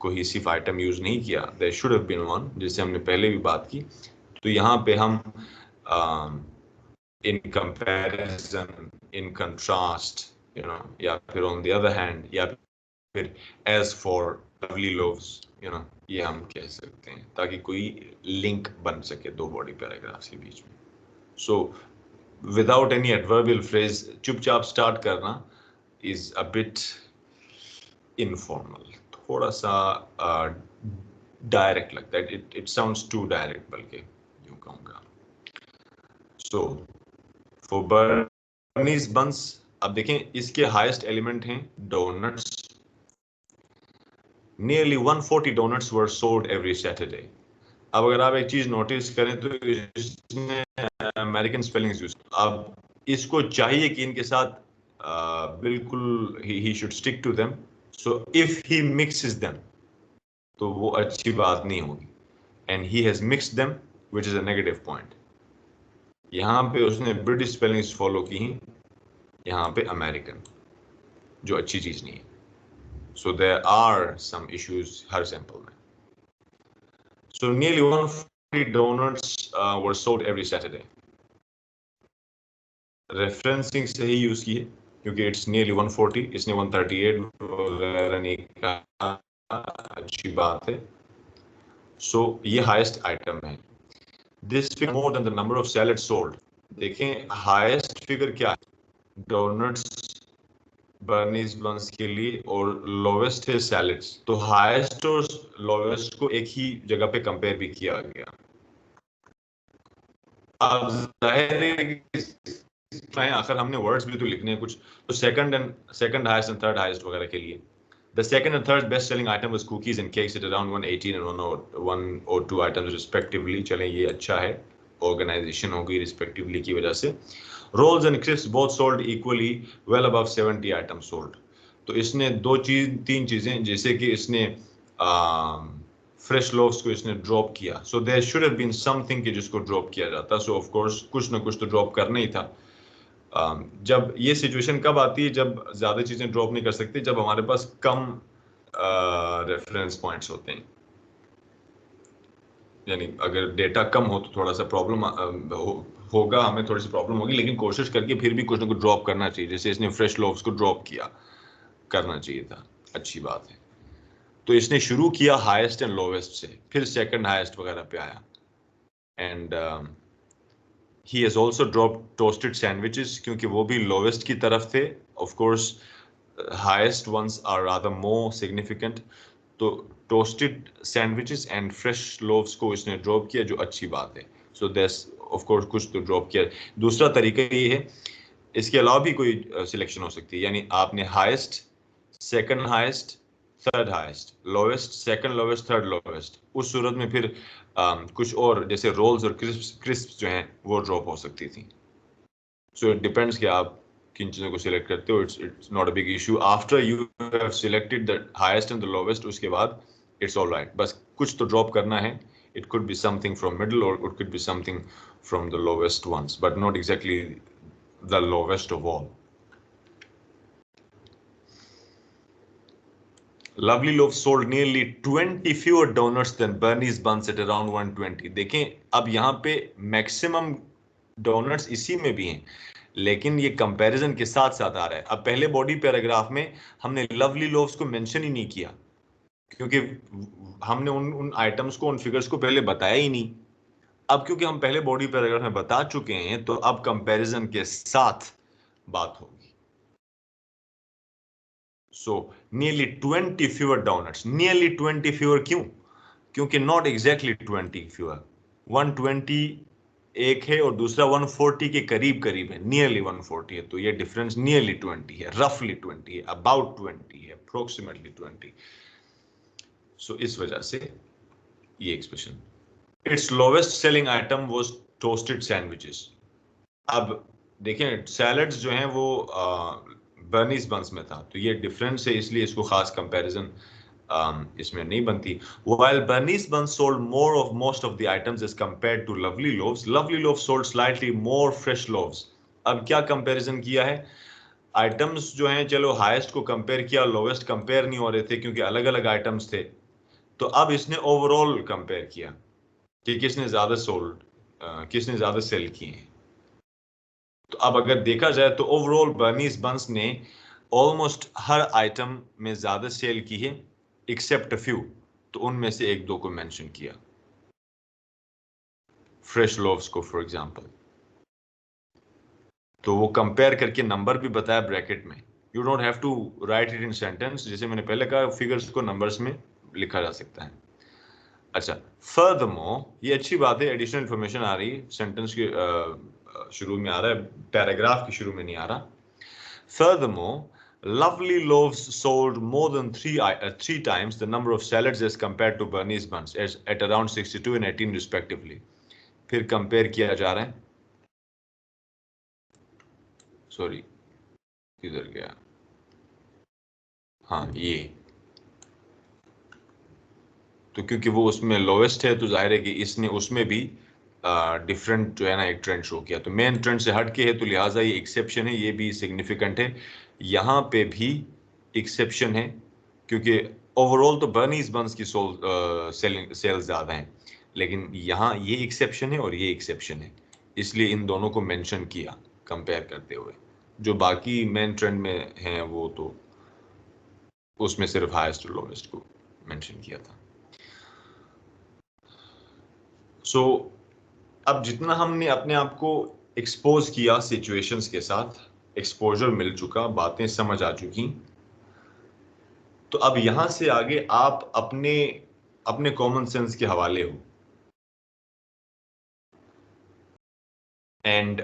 Speaker 1: कोहेसिव आइटम यूज नहीं किया. There should have been one, जिससे हमने पहले भी बात की. तो यहाँ पे हम इन कंपैरिजन, इन कंट्रास्ट, या फिर ऑन द अदर हैंड, या फिर एज फॉर लवली लोव्स, ये हम कह सकते हैं ताकि कोई लिंक बन सके 2 बॉडी पैराग्राफ्स के बीच में. So without any adverbial phrase चुपचाप स्टार्ट करना इज अ बिट इनफॉर्मल. थोड़ा सा डायरेक्ट लगता है, इट साउंड्स टू डायरेक्ट, बल्कि यूं कहूँगा। सो फॉर बर्नीज बंस, अब देखें इसके हाईएस्ट एलिमेंट हैं donuts. Nearly 140 donuts were sold every Saturday. अब अगर आप एक चीज नोटिस करें तो इसमें अमेरिकन स्पेलिंग्स यूज, अब इसको चाहिए कि इनके साथ बिल्कुल he should stick to them, so if he mixes them तो वो अच्छी बात नहीं होगी, and he has mixed them which is a negative point. यहाँ पे उसने ब्रिटिश स्पेलिंग्स फॉलो की हैं, यहाँ पे अमेरिकन, जो अच्छी चीज नहीं है। So there are some issues her sample में. So nearly 140 donuts were sold every Saturday. Referencing सही यूज की है क्योंकि it's nearly 140, इसने 138 वगैरह नहीं कहा, अच्छी बात है। So ये highest item है। This figure more than the number of salads sold. देखें highest figure क्या है? Donuts बर्नीज बंस के लिए, और लोवेस्ट है सैलेड्स। तो हाईएस्ट और लोवेस्ट को एक ही जगह पे कंपेयर भी किया गया। अब जाहिर है कि आखिर हमने वर्ड्स भी तो लिखने हैं कुछ, तो second highest and third highest वगैरह के लिए the second and third best selling item was cookies and cakes at around 118 and 102 items respectively. चलें ये अच्छा है, ऑर्गेनाइजेशन होगी रिस्पेक्टिवली की वजह से। Rolls and crisps both sold equally, well above 70 items sold. तो इसने तीन चीजें, जैसे कि इसने फ्रेश लोव्स को इसने ड्रॉप किया, so there should have been something कि जिसको ड्रॉप किया जाता, सो ऑफ कोर्स कुछ ना कुछ तो ड्रॉप करना ही था। जब ये सिचुएशन कब आती है, जब ज्यादा चीजें ड्रॉप नहीं कर सकते, जब हमारे पास कम रेफरेंस पॉइंट्स होते हैं, यानी अगर डेटा कम हो तो थोड़ा सा प्रॉब्लम होगा, हमें थोड़ी सी प्रॉब्लम होगी, लेकिन कोशिश करके फिर भी कुछ ना कुछ ड्रॉप करना चाहिए। जैसे इसने फ्रेश लोव्स को ड्रॉप किया, करना चाहिए था, अच्छी बात है। तो इसने शुरू किया हाईएस्ट एंड लोवेस्ट से, फिर सेकंड हाईएस्ट वगैरह पे आया, and he has also dropped toasted sandwiches क्योंकि वो भी lowest की तरफ थे। Of course, highest ones are rather more significant. तो toasted sandwiches and fresh loaves को इसने drop किया, जो अच्छी बात है। So there's of course कुछ तो drop किया। दूसरा तरीका ये है, इसके अलावा भी कोई सिलेक्शन हो सकती है, यानी आपने highest, second highest, third highest, lowest, second lowest, third lowest, उस सूरत में फिर कुछ और जैसे रोल्स और क्रिस्प्स जो हैं वो ड्रॉप हो सकती थी। सो इट डिपेंड्स कि आप किन चीज़ों को सिलेक्ट करते हो। It's not a big issue after you have selected the highest and the lowest, उसके बाद इट्स ऑल राइट। बस कुछ तो ड्रॉप करना है, it could be something from middle और it could be something from the lowest ones, but not exactly the lowest of all. Lovely Loaf sold nearly 20 fewer donuts than Bernie's buns at around 120. देखें अब यहाँ पे maximum donuts इसी में भी हैं, लेकिन ये कंपैरिजन के साथ साथ आ रहा है। अब पहले बॉडी पैराग्राफ में हमने लवली लोव्स को मेंशन ही नहीं किया, क्योंकि हमने उन आइटम्स को, उन फिगर्स को पहले बताया ही नहीं। अब क्योंकि हम पहले बॉडी पैराग्राफ में बता चुके हैं, तो अब कंपैरिजन के साथ बात होगी। So nearly 20 fewer donuts. Nearly 20 fewer क्यों? क्योंकि not exactly 20 fewer. 120 एक है और दूसरा 140 के करीब करीब है, nearly 140 है, तो ये डिफरेंस nearly 20 है, roughly 20 है, about 20 है, approximately 20. So इस वजह से ये expression. Its lowest selling item was toasted sandwiches. अब देखें सैलड्स जो हैं वो बर्नीज बंस में था, तो ये डिफरेंस है, इसलिए इसको खास कंपैरिजन इसमें नहीं बनती। While Bernice buns sold more of most of the items as compared to Lovely Loaves, Lovely Loaves sold slightly more fresh loaves. अब क्या कंपैरिजन किया है? आइटम्स जो हैं, चलो हाईएस्ट को कंपेयर किया, लोवेस्ट कंपेयर नहीं हो रहे थे क्योंकि अलग अलग आइटम्स थे, तो अब इसने ओवरऑल कंपेयर किया कि किसने ज्यादा सोल्ड, किसने ज्यादा सेल किए हैं। तो अब अगर देखा जाए तो ओवरऑल बर्नीज बंस ने ऑलमोस्ट हर आइटम में ज्यादा सेल की है, एक्सेप्ट अ फ्यू। तो उनमें से एक दो को मेंशन किया, फ्रेश लोव्स को फॉर एग्जांपल। तो वो कंपेयर करके नंबर भी बताया ब्रैकेट में you don't have to write it in sentence, जैसे मैंने पहले कहा फिगर्स को नंबर्स में लिखा जा सकता है। अच्छा, फर्दरमोर, ये अच्छी बात है, एडिशनल इंफॉर्मेशन आ रही है, सेंटेंस के शुरू में आ रहा है, पैराग्राफ के शुरू में नहीं आ रहा। Furthermore, Lovely loaves sold more than three times the number of salads as compared to Bernie's buns, at around 62 and 18 respectively. फिर कंपेयर किया जा रहा है, सॉरी किधर गया, हाँ ये, तो क्योंकि वो उसमें लोवेस्ट है तो जाहिर है कि इसने उसमें भी डिफरेंट जो है ना एक ट्रेंड शो किया, तो मेन ट्रेंड से हट के है, तो लिहाजा ये एक्सेप्शन है, ये भी सिग्निफिकेंट है। यहाँ पे भी एक्सेप्शन है क्योंकि ओवरऑल तो बर्नीज बंस की सेल्स ज़्यादा हैं, लेकिन यहाँ ये एक्सेप्शन है और ये एक्सेप्शन है, इसलिए इन दोनों को मेंशन किया कंपेयर करते हुए। जो बाकी मेन ट्रेंड में हैं वो तो उसमें सिर्फ हाईएस्ट और लोवेस्ट को मेंशन किया था। सो अब जितना हमने अपने आप को एक्सपोज किया सिचुएशंस के साथ, एक्सपोजर मिल चुका, बातें समझ आ चुकी, तो अब यहां से आगे आप अपने कॉमन सेंस के हवाले हो एंड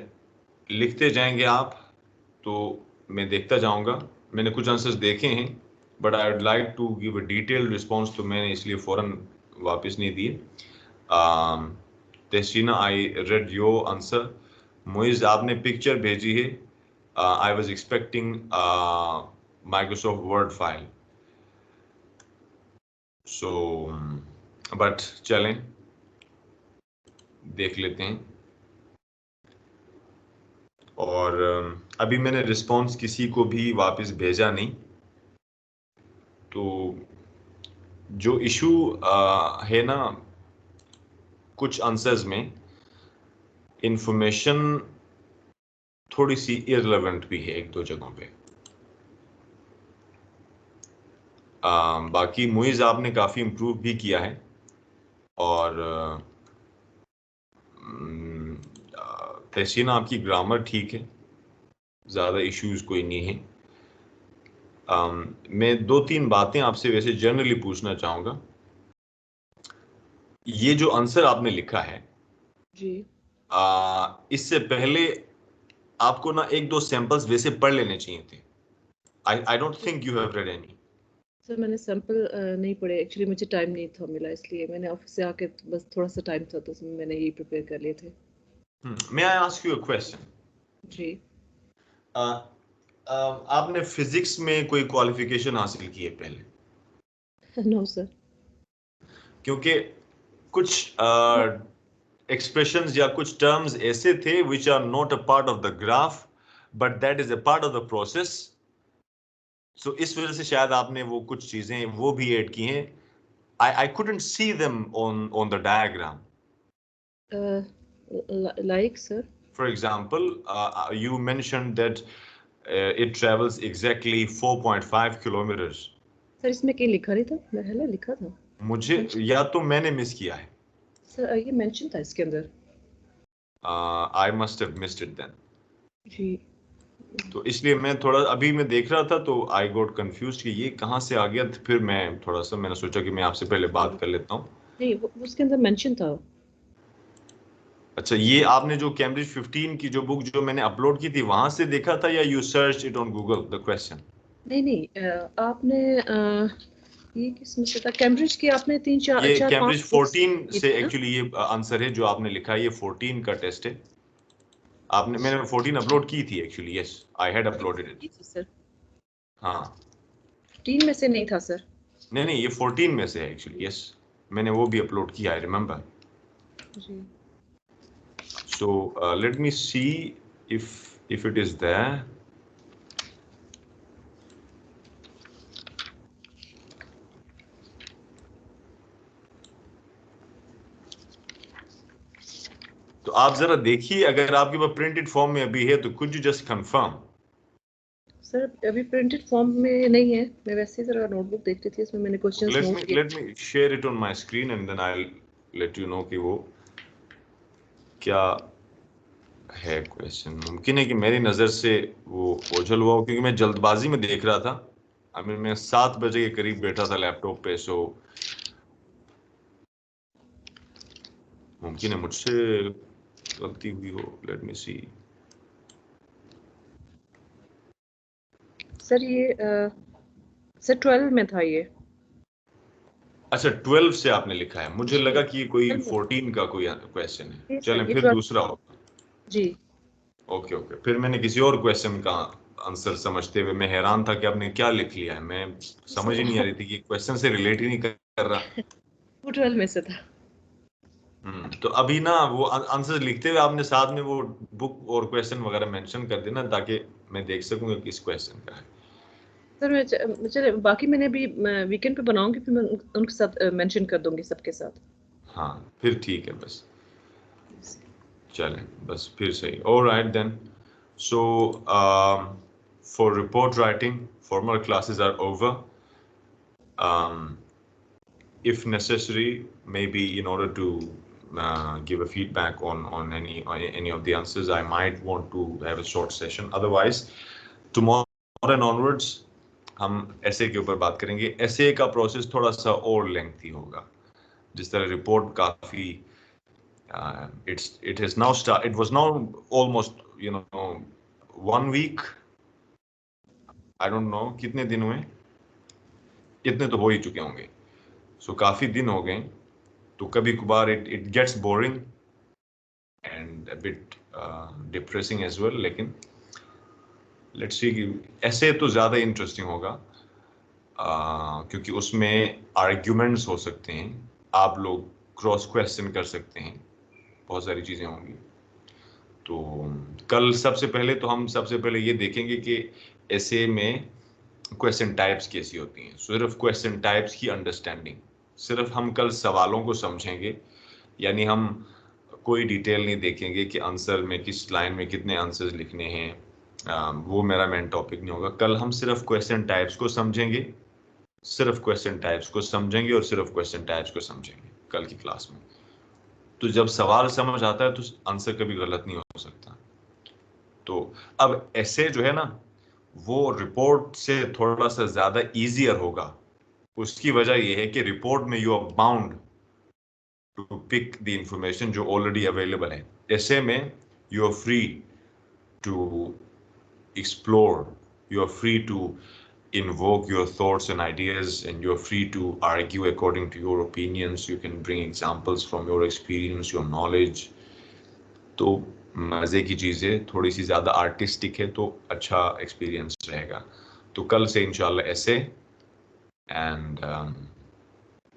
Speaker 1: लिखते जाएंगे आप, तो मैं देखता जाऊंगा। मैंने कुछ आंसर्स देखे हैं but I would like to give a detailed response, तो मैंने इसलिए फौरन वापस नहीं दिए। Tahseena, I read your answer. Moiz, आपने पिक्चर भेजी है, I was expecting Microsoft Word file, so but चलें देख लेते हैं। और अभी मैंने रिस्पॉन्स किसी को भी वापस भेजा नहीं, तो जो इशू है ना कुछ आंसर्स में, इंफॉर्मेशन थोड़ी सी इररिलेवेंट भी है एक दो जगहों पे। बाकी मुइज आपने काफ़ी इम्प्रूव भी किया है, और तहसीना आपकी ग्रामर ठीक है, ज़्यादा इश्यूज कोई नहीं है। मैं दो तीन बातें आपसे वैसे जनरली पूछना चाहूँगा। ये जो आंसर आपने लिखा है
Speaker 4: जी,
Speaker 1: इससे पहले आपको ना एक दो सैंपल्स वैसे पढ़ लेने चाहिए थे। I don't think you have read any.
Speaker 4: Sir मैंने सैंपल नहीं पढ़े, एक्चुअली मुझे टाइम नहीं था मिला, इसलिए मैंने ऑफिस से आके बस थोड़ा सा टाइम था तो उसमें मैंने यही प्रिपेयर कर लिए थे।
Speaker 1: May I ask you a question?
Speaker 4: जी,
Speaker 1: आपने फिजिक्स में कोई क्वालिफिकेशन हासिल की है पहले?
Speaker 4: No sir.
Speaker 1: क्योंकि कुछ एक्सप्रेशंस या कुछ टर्म्स ऐसे थे which are not a part of the graph but that is a part of the process, so इस वजह से शायद आपने वो कुछ चीजें वो भी ऐड की हैं। I couldn't see them on the diagram.
Speaker 4: Like sir?
Speaker 1: For example, you mentioned that it travels exactly 4.5 kilometers.
Speaker 4: Sir इसमें कहीं लिखा नहीं था, मैंने लिखा था।
Speaker 1: मुझे या तो मैंने मिस किया है।
Speaker 4: सर ये मेंशन था इसके अंदर।
Speaker 1: I must have missed it then.
Speaker 4: जी।
Speaker 1: तो इसलिए मैं थोड़ा अभी मैं देख रहा था तो I got confused कि ये कहाँ से आ गया, तो फिर मैं थोड़ा सा मैंने सोचा कि मैं आपसे पहले बात कर लेता हूँ।
Speaker 4: नहीं वो उसके अंदर मेंशन था।
Speaker 1: अच्छा, ये आपने जो कैम्ब्रिज 15 की जो बुक जो मैंने अपलोड की थी वहां से देखा था या you search it on Google the question?
Speaker 4: नहीं आपने ये किसमें से था? कैम्ब्रिज की आपने 3 4
Speaker 1: ये
Speaker 4: 4
Speaker 1: कैम्ब्रिज
Speaker 4: 5
Speaker 1: 14 से एक्चुअली ये आंसर है जो आपने लिखा है, ये 14 का टेस्ट है। आपने मैंने 14 अपलोड की थी actually, yes I had uploaded it.
Speaker 4: Sir
Speaker 1: हाँ
Speaker 4: 15 में से नहीं था सर।
Speaker 1: नहीं ये 14 में से है एक्चुअली, यस मैंने वो भी अपलोड किया, आई रिमेम्बर।
Speaker 4: जी।
Speaker 1: So let me see if it is there. तो आप जरा देखिए, अगर आपके पास प्रिंटेड फॉर्म में अभी है तो could you just confirm?
Speaker 4: Sir अभी प्रिंटेड फॉर्म में नहीं है, मैं वैसे ही जरा नोटबुक देख रही थी, इसमें मैंने क्वेश्चंस नोट किए।
Speaker 1: Let me share it on my screen and then I will let you know कि वो क्या है क्वेश्चन, मुमकिन है कि मेरी नज़र से वो ओझल हुआ हो क्योंकि मैं जल्दबाजी में देख रहा था। आई मैं 7 बजे के करीब बैठा था लैपटॉप पे, सो मुमकिन है मुझसे गलती हुई हो। लेट मी सी।
Speaker 4: सर ये सर 12 में था ये।
Speaker 1: अच्छा 12 से आपने लिखा है, मुझे लगा कि कोई 14 का कोई क्वेश्चन है। चलें फिर दूसरा होगा
Speaker 4: जी।
Speaker 1: ओके ओके, फिर मैंने किसी और क्वेश्चन का आंसर समझते हुए मैं हैरान था कि आपने क्या लिख लिया है। मैं समझ ही नहीं आ रही थी कि क्वेश्चन से रिलेट ही नहीं कर रहा।
Speaker 4: वो 12 में से था।
Speaker 1: तो अभी ना वो आंसर लिखते हुए आपने साथ में वो बुक और क्वेश्चन वगैरह मेंशन कर देना ताकि मैं देख सकूं कि किस क्वेश्चन का है।
Speaker 4: सर मैं चले बाकी मैंने अभी वीकेंड पे बनाऊंगी, फिर मैं उनके साथ मेंशन कर दूंगी सबके साथ।
Speaker 1: हाँ फिर ठीक है, बस चलें बस फिर सही। Alright then, so for report writing formal classes are over. If necessary, maybe in order to give a feedback on any of the answers, I might want to have a short session. Otherwise, tomorrow and onwards, हम ऐसे के ऊपर बात करेंगे। ऐसे का process थोड़ा सा और लेंथी होगा। जिस तरह रिपोर्ट काफी it was now almost 1 week, I don't know कितने दिन हुए, इतने तो हो ही चुके होंगे। सो काफी दिन हो गए, तो कभी कभार it gets boring and a bit depressing as well, लेकिन let's see कि ऐसे तो ज्यादा इंटरेस्टिंग होगा क्योंकि उसमें आर्ग्यूमेंट्स हो सकते हैं, आप लोग क्रॉस क्वेश्चन कर सकते हैं, बहुत सारी चीजें होंगी। तो कल सबसे पहले ये देखेंगे कि ऐसे में क्वेश्चन टाइप्स कैसी होती हैं, सिर्फ क्वेश्चन टाइप्स की अंडरस्टैंडिंग। सिर्फ हम कल सवालों को समझेंगे, यानी हम कोई डिटेल नहीं देखेंगे कि आंसर में किस लाइन में कितने आंसर्स लिखने हैं। वो मेरा मेन टॉपिक नहीं होगा। कल हम सिर्फ क्वेश्चन टाइप्स को समझेंगे, सिर्फ क्वेश्चन टाइप्स को समझेंगे और सिर्फ क्वेश्चन टाइप्स को समझेंगे कल की क्लास में। तो जब सवाल समझ आता है तो आंसर कभी गलत नहीं हो सकता। तो अब ऐसे जो है ना, वो रिपोर्ट से थोड़ा सा ज्यादा इजियर होगा। उसकी वजह यह है कि रिपोर्ट में you are bound to pick the information जो ऑलरेडी अवेलेबल है। ऐसे में you are free to explore, you are free to invoke your thoughts and ideas, and you're free to argue according to your opinions. You can bring examples from your experience, your knowledge. तो मजे की चीजें थोड़ी सी ज्यादा artistic है तो अच्छा experience रहेगा। तो कल से इंशाल्लाह ऐसे, and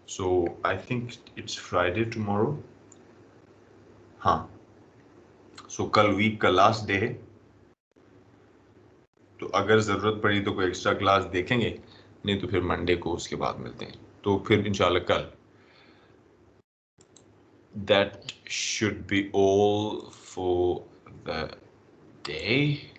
Speaker 1: so I think it's Friday tomorrow. हाँ, सो कल वीक का लास्ट डे है, तो अगर ज़रूरत पड़ी तो कोई एक्स्ट्रा क्लास देखेंगे, नहीं तो फिर मंडे को उसके बाद मिलते हैं। तो फिर इंशाल्लाह कल। That should be all for the day.